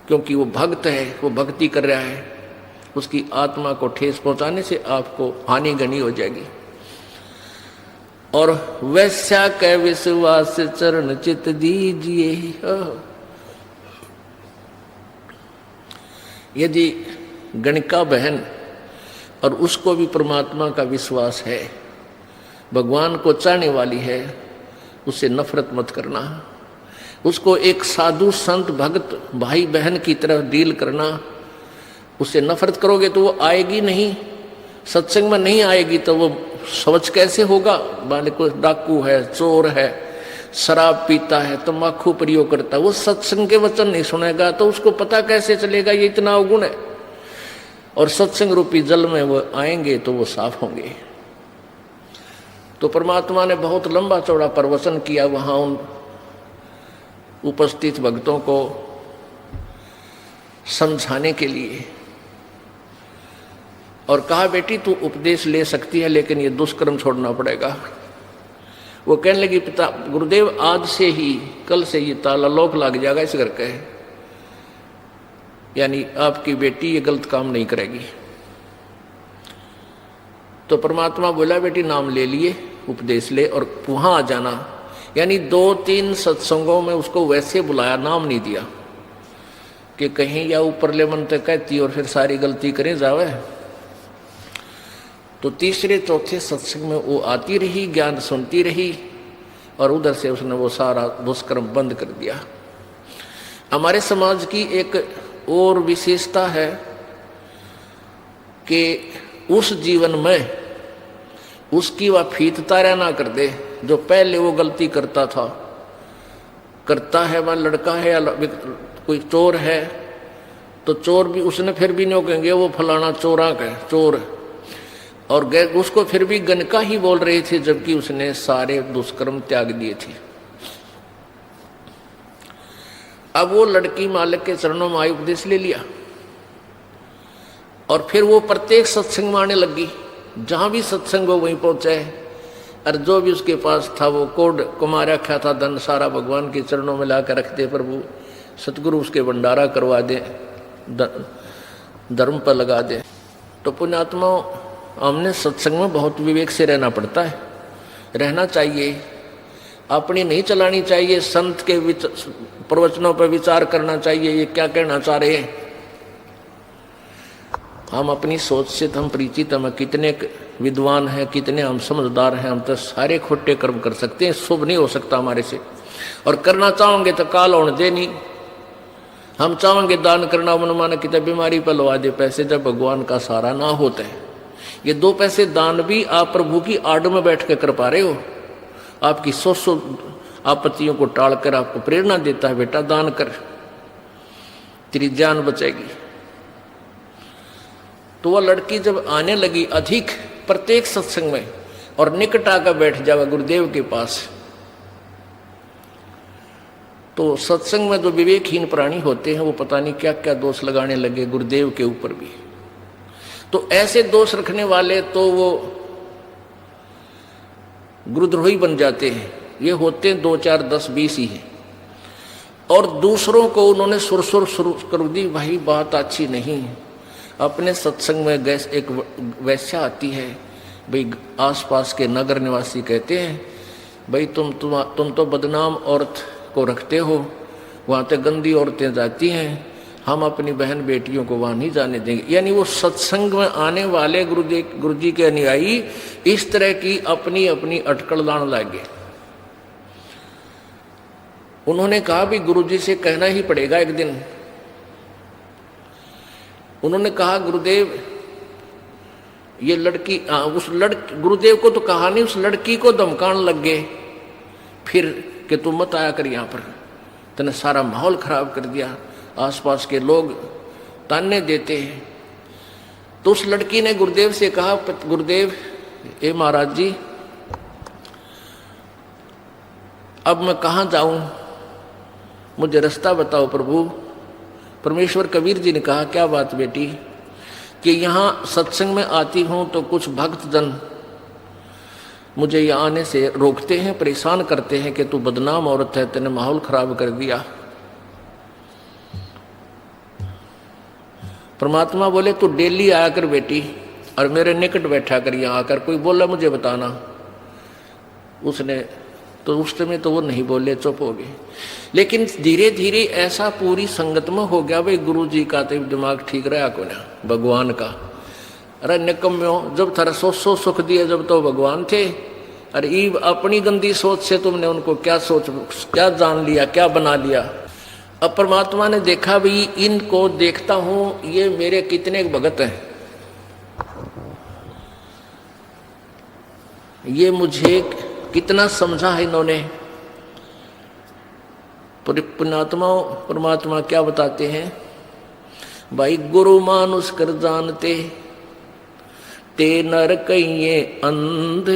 क्योंकि वो भक्त है, वो भक्ति कर रहा है। उसकी आत्मा को ठेस पहुंचाने से आपको हानि गनी हो जाएगी। और वैश्या के विश्वास चरण चित दीजिए। यदि गणिका बहन और उसको भी परमात्मा का विश्वास है, भगवान को चाहने वाली है, उससे नफरत मत करना, उसको एक साधु संत भक्त भाई बहन की तरह डील करना। उससे नफरत करोगे तो वो आएगी नहीं, सत्संग में नहीं आएगी तो वो स्वच्छ कैसे होगा। मान लो कोई डाकू है, चोर है, शराब पीता है, तम्बाकू प्रयोग करता है, वो सत्संग के वचन नहीं सुनेगा तो उसको पता कैसे चलेगा ये इतना अवगुण है। और सत्संग रूपी जल में वो आएंगे तो वो साफ होंगे। तो परमात्मा ने बहुत लंबा चौड़ा प्रवचन किया वहां उन उपस्थित भक्तों को समझाने के लिए, और कहा बेटी तू उपदेश ले सकती है लेकिन ये दुष्कर्म छोड़ना पड़ेगा। वो कहने लगी पिता गुरुदेव आज से ही, कल से ये ताला लॉक लग जाएगा इस घर का, यानी आपकी बेटी ये गलत काम नहीं करेगी। तो परमात्मा बोला बेटी नाम ले लिए, उपदेश ले और वहां आ जाना। यानी 2-3 सत्संगों में उसको वैसे बुलाया, नाम नहीं दिया कि कहीं या ऊपर ले मन तक कहती और फिर सारी गलती करें जावे। तो तीसरे चौथे सत्संग में वो आती रही, ज्ञान सुनती रही, और उधर से उसने वो सारा दुष्कर्म बंद कर दिया। हमारे समाज की एक और विशेषता है कि उस जीवन में उसकी वह फीत तारा ना कर दे, जो पहले वो गलती करता है, वह लड़का है या कोई चोर है तो चोर भी उसने फिर भी नहीं कहेंगे वो फलाना चोरा का चोर, और उसको फिर भी गणका ही बोल रहे थे जबकि उसने सारे दुष्कर्म त्याग दिए थे। अब वो लड़की मालिक के चरणों में आई, उपदेश ले लिया और फिर वो प्रत्येक सत्संग में आने लगी। जहां भी सत्संग हो वहीं पहुंचे, और जो भी उसके पास था वो कोड कुमार रखा था, धन सारा भगवान के चरणों में लाकर रख दे, प्रभु सतगुरु उसके भंडारा करवा दे, धर्म पर लगा दे। तो पुण्यात्मा, हमने सत्संग में बहुत विवेक से रहना पड़ता है, रहना चाहिए, अपनी नहीं चलानी चाहिए। संत के प्रवचनों पर विचार करना चाहिए, ये क्या कहना चाह रहे हैं। हम अपनी सोच से हम परिचित, हम कितने विद्वान हैं, कितने हम समझदार हैं, हम तो सारे खोटे कर्म कर सकते हैं, शुभ नहीं हो सकता हमारे से। और करना चाहोगे तो काल होने दे नहीं। हम चाहेंगे दान करना, मन माना कि बीमारी पर लगा दे पैसे, जब भगवान का सहारा ना होता है। ये 2 पैसे दान भी आप प्रभु की आड़ में बैठ के कर पा रहे हो। आपकी 100 आपत्तियों को टालकर आपको प्रेरणा देता है, बेटा दान कर, तेरी जान बचेगी। तो वह लड़की जब आने लगी अधिक प्रत्येक सत्संग में और निकट आकर बैठ जावा गुरुदेव के पास, तो सत्संग में जो विवेकहीन प्राणी होते हैं वो पता नहीं क्या क्या दोष लगाने लगे गुरुदेव के ऊपर भी। तो ऐसे दोष रखने वाले तो वो गुरुद्रोही बन जाते हैं। ये होते हैं 2, 4, 10, 20 ही हैं। और दूसरों को उन्होंने सुरसुर शुरू कर दी, भाई बात अच्छी नहीं। अपने सत्संग में एक वैश्या आती है, भाई आसपास के नगर निवासी कहते हैं, भाई तुम तो बदनाम औरत को रखते हो, वहाँ तक गंदी औरतें जाती हैं, हम अपनी बहन बेटियों को वहाँ नहीं जाने देंगे। यानी वो सत्संग में आने वाले गुरु जी के अनुयायी इस तरह की अपनी अपनी अटकल लाने लगे। उन्होंने कहा भी गुरु जी से कहना ही पड़ेगा एक दिन। उन्होंने कहा गुरुदेव ये लड़की, गुरुदेव को तो कहा नहीं, उस लड़की को धमकाने लग गए फिर कि तू मत आया कर यहाँ पर, तूने सारा माहौल खराब कर दिया, आसपास के लोग ताने देते हैं। तो उस लड़की ने गुरुदेव से कहा, गुरुदेव ए महाराज जी, अब मैं कहाँ जाऊं, मुझे रास्ता बताओ प्रभु। परमेश्वर कबीर जी ने कहा, क्या बात बेटी, कि यहाँ सत्संग में आती हूँ तो कुछ भक्तजन मुझे यहाँ आने से रोकते हैं, परेशान करते हैं कि तू बदनाम औरत है, तेने माहौल खराब कर दिया। परमात्मा बोले तू डेली आया कर बेटी, और मेरे निकट बैठा कर, यहाँ आकर कोई बोला मुझे बताना। उसने तो उस समय तो वो नहीं बोले, चुप हो गए। लेकिन धीरे धीरे ऐसा पूरी संगत में हो गया, भाई गुरु जी का तो दिमाग ठीक रहा को ना, भगवान का। अरे निकम्यो, जब थारा सो सुख दिए जब तो भगवान थे, अरे ईब अपनी गंदी सोच से तुमने उनको क्या जान लिया, क्या बना लिया। अब परमात्मा ने देखा भी इनको देखता हूं, ये मेरे कितने भगत हैं, ये मुझे कितना समझा है इन्होंने। पुण्यात्मा परमात्मा क्या बताते हैं, भाई गुरु मानुष कर जानते, ते नर कहिए अंध,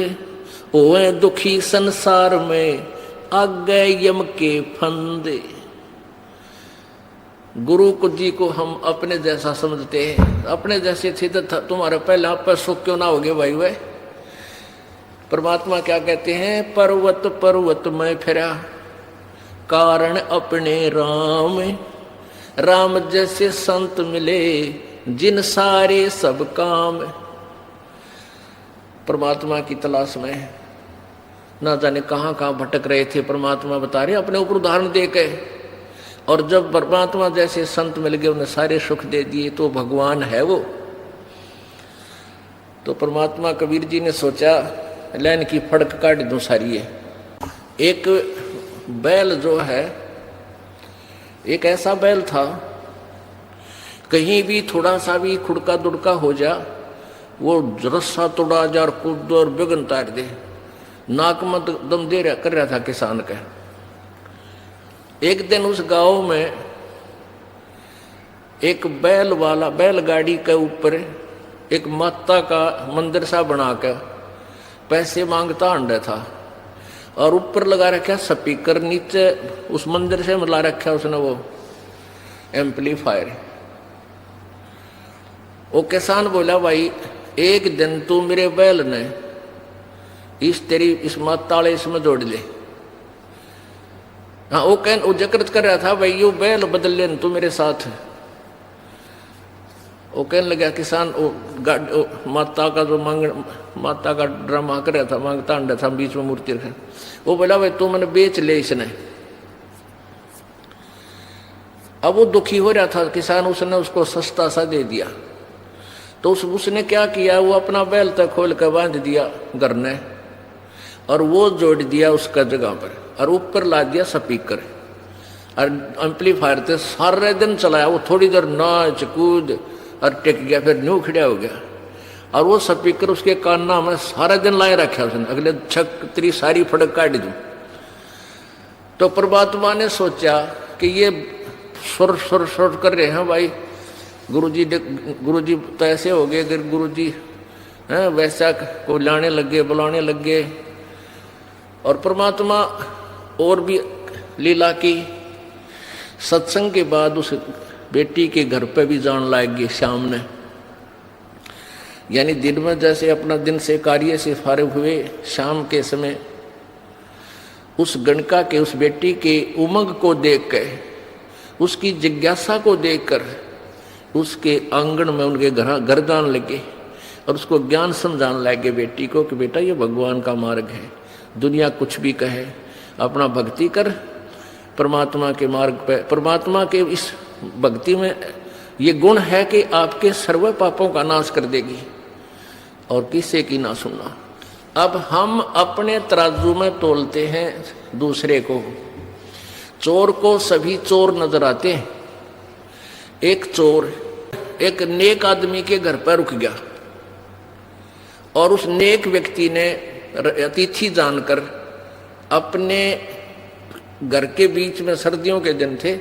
ओए दुखी संसार में आगे यम के फंदे। गुरु को जी को हम अपने जैसा समझते हैं, अपने जैसे थे तो तुम्हारे पहले आप पर सुख क्यों ना होगे भाई। वह परमात्मा क्या कहते हैं, पर्वत पर्वत में फिरा कारण अपने राम, राम जैसे संत मिले जिन सारे सब काम। परमात्मा की तलाश में ना जाने कहाँ कहाँ भटक रहे थे, परमात्मा बता रहे अपने ऊपर उदाहरण दे के। और जब परमात्मा जैसे संत मिल गए, उन्हें सारे सुख दे दिए, तो भगवान है वो। तो परमात्मा कबीर जी ने सोचा लाइन की फड़क काट दूं सारी है। एक बैल जो है, एक ऐसा बैल था, कहीं भी थोड़ा सा भी खुड़का दुड़का हो जा, वो रस्सा तोड़ा जा और कूद और बिगन तार दे, नाक में दम दे कर रहा था किसान का। एक दिन उस गांव में एक बैलगाड़ी के ऊपर एक माता का मंदिर सा बनाकर पैसे मांगता अंडा था। और ऊपर लगा रखा स्पीकर, नीचे उस मंदिर से मिला रखा उसने वो एम्पलीफायर। वो किसान बोला, भाई एक दिन तू मेरे बैल ने इस तेरी इस माताले इसमें जोड़ ले। हाँ, वो जकरत कर रहा था, भाई यो बैल बदल ले तू मेरे साथ। वो कहने लगा किसान, वो माता का जो माता का ड्रामा कर रहा था, मांगता अंडा था बीच में मूर्ति रखा। वो बोला, भाई तू मैंने बेच ले इसने। अब वो दुखी हो रहा था किसान, उसने उसको सस्ता सा दे दिया। तो उसने क्या किया, वो अपना बैल तक खोल कर बांध दिया घर ने, और वो जोड़ दिया उसका जगह पर, और ऊपर ला दिया स्पीकर और एम्पलीफायर से सारे दिन चलाया। वो थोड़ी देर नाच कूद और टिक गया, फिर न्यू खड़ा हो गया। और वो स्पीकर उसके कान्ना में सारा दिन लाए रखा उसने, अगले छतरी सारी फड़क काट दूं। तो परमात्मा ने सोचा कि ये सुर सुर सुर कर रहे हैं भाई, गुरुजी तो ऐसे हो गए, अगर गुरुजी हैं वैसा को लाने लगे, बुलाने लगे। और परमात्मा और भी लीला की। सत्संग के बाद उस बेटी के घर पे भी जान लाएगी शाम ने, यानी दिन में जैसे अपना दिन से कार्य से फारिग हुए, शाम के समय उस गणका के उस बेटी के उमंग को देख कर, उसकी जिज्ञासा को देखकर उसके आंगन में उनके घर जान लगे और उसको ज्ञान समझाने लगे बेटी को कि बेटा ये भगवान का मार्ग है, दुनिया कुछ भी कहे अपना भक्ति कर परमात्मा के मार्ग पे। परमात्मा के इस भक्ति में ये गुण है कि आपके सर्व पापों का नाश कर देगी और किसी की ना सुनना। अब हम अपने तराजू में तोलते हैं दूसरे को। चोर को सभी चोर नजर आते हैं। एक चोर एक नेक आदमी के घर पर रुक गया और उस नेक व्यक्ति ने अतिथि जानकर अपने घर के बीच में, सर्दियों के दिन थे,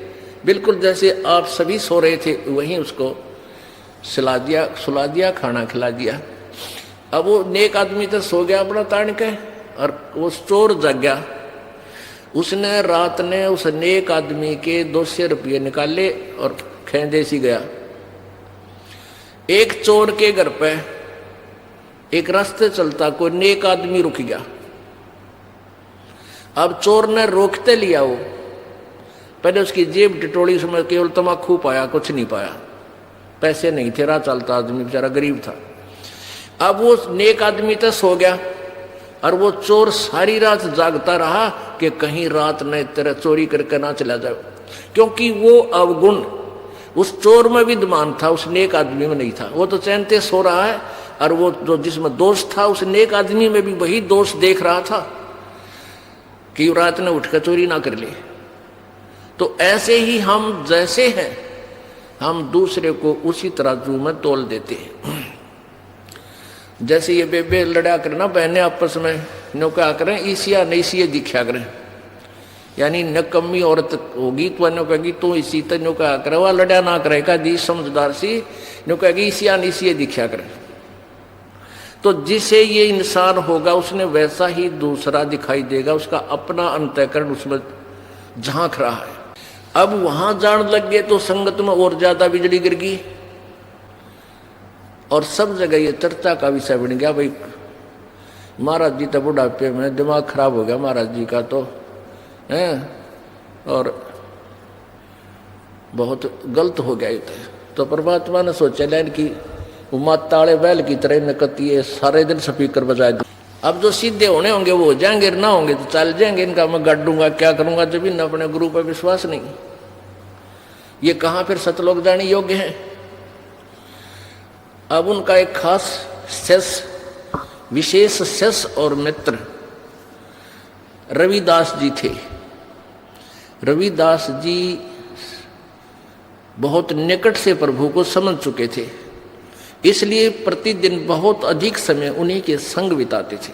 बिल्कुल जैसे आप सभी सो रहे थे वहीं उसको सुला दिया, खाना खिला दिया। अब वो नेक आदमी तो सो गया अपना तान के, और वो चोर जग गया। उसने रात ने उस नेक आदमी के 200 रुपये निकाले और खेंदे सी गया। एक चोर के घर पे एक रास्ते चलता कोई नेक आदमी रुक गया। अब चोर ने रोकते लिया, वो पहले उसकी जेब टिटोड़ी, उसमें केवल तमाकू पाया, कुछ नहीं पाया, पैसे नहीं थे, राह चलता आदमी बेचारा गरीब था। अब वो नेक आदमी तो सो गया और वो चोर सारी रात जागता रहा कि कहीं रात न तेरा चोरी करके ना चला जाए, क्योंकि वो अवगुण उस चोर में विद्यमान था, उस नेक आदमी में नहीं था। वो तो चैन से सो रहा है और वो जो जिसमें दोष था उस नेक आदमी में भी वही दोष देख रहा था कि रात ने उठकर चोरी ना कर ले। तो ऐसे ही हम जैसे हैं, हम दूसरे को उसी तराजू में तोल देते हैं। जैसे ये बेबे लड़ा कर ना बहने आपस में नो क्या करें, ईसिया नईसिया दिखा करें, यानी नकम्मी औरत होगी तो नो कहेगी तो इसी तो क्या करे, वह लड़ा ना करेगा दी समझदार सी नो कहेगी ईसिया नईसिया दिखा करें। तो जिसे ये इंसान होगा उसने वैसा ही दूसरा दिखाई देगा, उसका अपना अंतःकरण उसमें झांक रहा है। अब वहां जान लग गए तो संगत में और ज्यादा बिजली गिर गई और सब जगह ये चर्चा का विषय बन गया। भाई महाराज जी तो बुढ़ापे में, दिमाग खराब हो गया महाराज जी का तो है, और बहुत गलत हो गया। तो परमात्मा ने सोचा लेन की माताले बैल की तरह नकती है, सारे दिन स्पीकर बजा दो। अब जो सीधे होने होंगे वो हो जाएंगे, ना होंगे तो चल जाएंगे। इनका मैं गाड़ूंगा क्या करूंगा जब इन अपने गुरु पर विश्वास नहीं। ये कहाँ फिर सतलोक जाने योग्य है। अब उनका एक खास शेष, विशेष शेष और मित्र रविदास जी थे। रविदास जी बहुत निकट से प्रभु को समझ चुके थे, इसलिए प्रतिदिन बहुत अधिक समय उन्हीं के संग बिताते थे।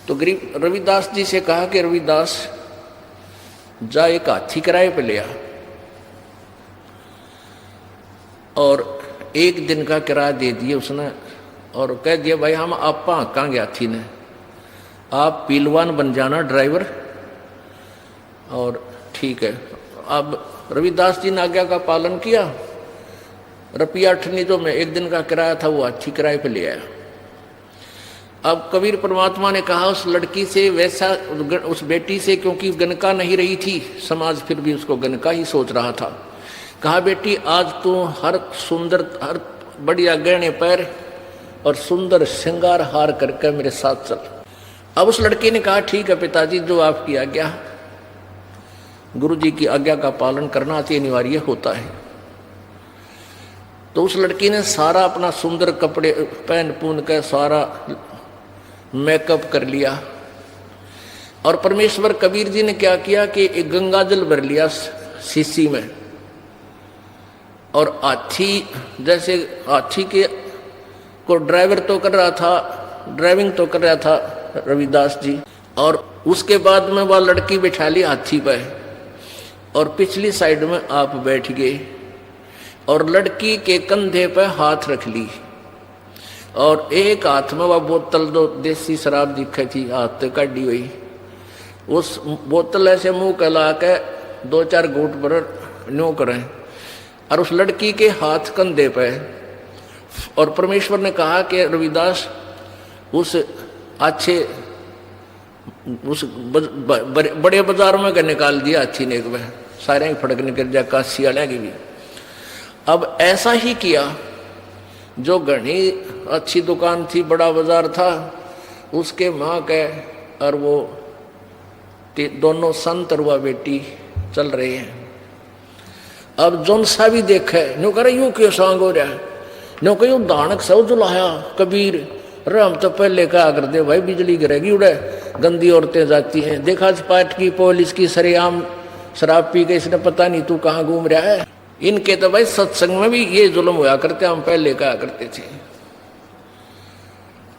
तो रविदास जी से कहा कि रविदास जा एक हाथी किराए पे लिया और एक दिन का किराया दे दिया उसने, और कह दिया भाई हम आप हाँकांगे हाथी ने, आप पीलवान बन जाना ड्राइवर। और ठीक है। अब रविदास जी ने आज्ञा का पालन किया। रुपया 8 जो में 1 दिन का किराया था वो अच्छी किराए पे ले आया। अब कबीर परमात्मा ने कहा उस लड़की से, वैसा उस बेटी से, क्योंकि गनका नहीं रही थी, समाज फिर भी उसको गनका ही सोच रहा था। कहा बेटी आज तू हर बढ़िया गहने पैर और सुंदर श्रृंगार हार करके मेरे साथ चल। अब उस लड़की ने कहा ठीक है पिताजी, जो आपकी आज्ञा। गुरु जी की आज्ञा का पालन करना अति अनिवार्य होता है। तो उस लड़की ने सारा अपना सुंदर कपड़े पहन पून कर सारा मेकअप कर लिया। और परमेश्वर कबीर जी ने क्या किया कि एक गंगा जल भर लिया शीशी में। और हाथी, जैसे हाथी के को ड्राइवर तो कर रहा था, ड्राइविंग तो कर रहा था रविदास जी। और उसके बाद में वह लड़की बिठा ली हाथी पर और पिछली साइड में आप बैठ गए और लड़की के कंधे पर हाथ रख ली। और एक हाथ में वह बोतल, दो देसी शराब दिखे थी, हाथ से काटी हुई, उस बोतल ऐसे मुंह कला के 2-4 घूंट पर न्यू करें और उस लड़की के हाथ कंधे पे। और परमेश्वर ने कहा कि रविदास उस अच्छे उस बड़े बाजार में का निकाल दिया अच्छी ने, सारे ही फड़क निकल जा, काशी वाले की भी। अब ऐसा ही किया, जो घनी अच्छी दुकान थी, बड़ा बाजार था, उसके माँ के और वो दोनों संत और वह बेटी चल रहे हैं। अब जोन सा भी देखे नो करे यूं क्यों सांग हो रहा है, नो कहो दानक सब जुलाया कबीर। अरे हम तो पहले कहा करते भाई बिजली गिरेगी उड़े, गंदी औरतें जाती हैं। देखा पार्ट की पुलिस की सरेआम शराब पी के, इसने पता नहीं तू कहाँ घूम रहा है। इनके तो भाई सत्संग में भी ये जुल्म होया करते, हम पहले कहा करते थे।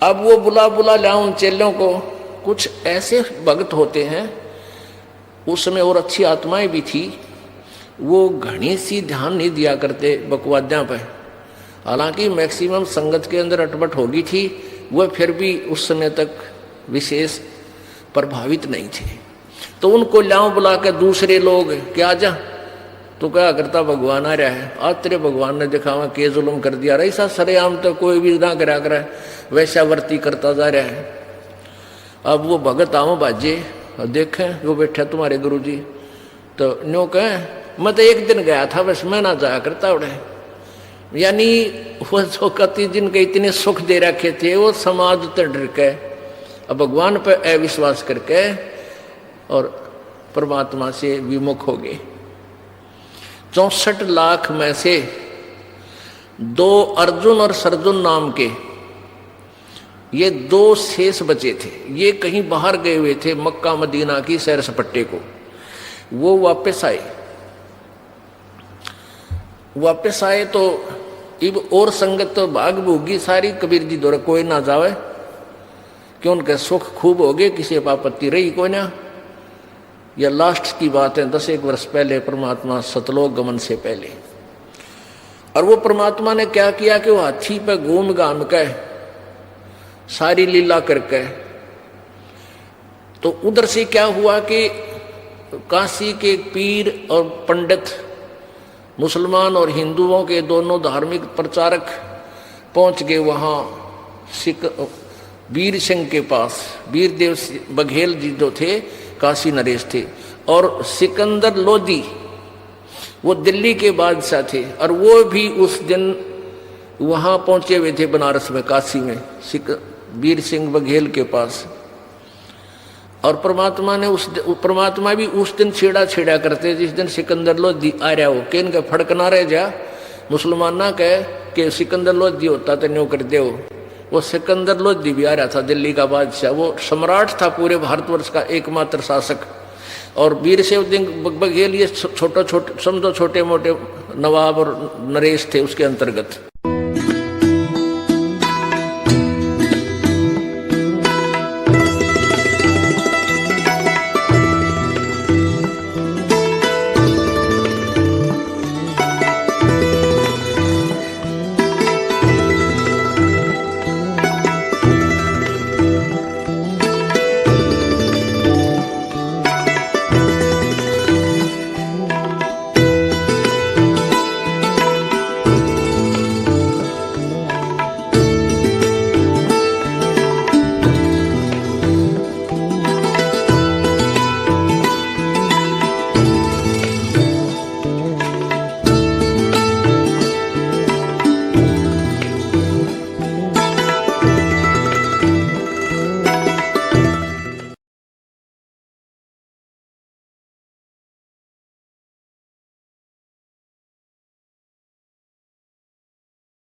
अब वो बुला लिया उन चेलों को। कुछ ऐसे भक्त होते हैं उस समय, और अच्छी आत्माएं भी थी, वो घनी सी ध्यान नहीं दिया करते बकवाद्या पर। हालांकि मैक्सिमम संगत के अंदर अटपट होगी थी, वह फिर भी उस समय तक विशेष प्रभावित नहीं थे। तो उनको लाओ बुला के दूसरे लोग क्या जा तो क्या करता, भगवान आ रहा है, आज तेरे भगवान ने दिखावा के जुल्म कर दिया। ऐसा सरेआम तो कोई भी ना करा करे, वैश्यावर्ती करता जा रहा है। अब वो भगत आओ बाजे और देखें वो बैठे तुम्हारे गुरु जी, तो न्यो कहें मैं तो 1 दिन गया था, बस मैं ना जाया करता उड़े। यानी वो जो कति जिनके इतने सुख दे रखे थे, वो समाज तो डर के अब भगवान पर अविश्वास करके और परमात्मा से विमुख हो गए। 64 लाख में से 2 अर्जुन और सरजुन नाम के ये 2 शेष बचे थे। ये कहीं बाहर गए हुए थे, मक्का मदीना की सैर सपट्टे को। वो वापस आए तो इब और संगत तो भाग भोगी सारी, कबीर जी दौरे कोई ना जावे, क्यों उनके सुख खूब हो गए, किसी आपत्ति रही कोई ना। यह लास्ट की बात है, 10 वर्ष पहले, परमात्मा सतलोक गमन से पहले। और वो परमात्मा ने क्या किया कि वो हाथी पे घूम घाम के सारी लीला करके, तो उधर से क्या हुआ कि काशी के पीर और पंडित, मुसलमान और हिंदुओं के दोनों धार्मिक प्रचारक पहुंच गए वहाँ वीर सिंह के पास। वीरदेव बघेल जी जो थे काशी नरेश थे, और सिकंदर लोधी वो दिल्ली के बादशाह थे, और वो भी उस दिन वहाँ पहुंचे हुए थे बनारस में, काशी में, वीर सिंह बघेल के पास। और परमात्मा भी उस दिन छेड़ा करते जिस दिन सिकंदर लोधी आ रहा हो, कि इनका फड़क ना रह जा, मुसलमान ना कहे कि सिकंदर लोधी होता तो न्यू कर दे। वो सिकंदर लोधी भी आ रहा था, दिल्ली का बादशाह, वो सम्राट था पूरे भारतवर्ष का एकमात्र शासक। और वीर सिंह बघेल ये समझो छोटे मोटे नवाब और नरेश थे उसके अंतर्गत।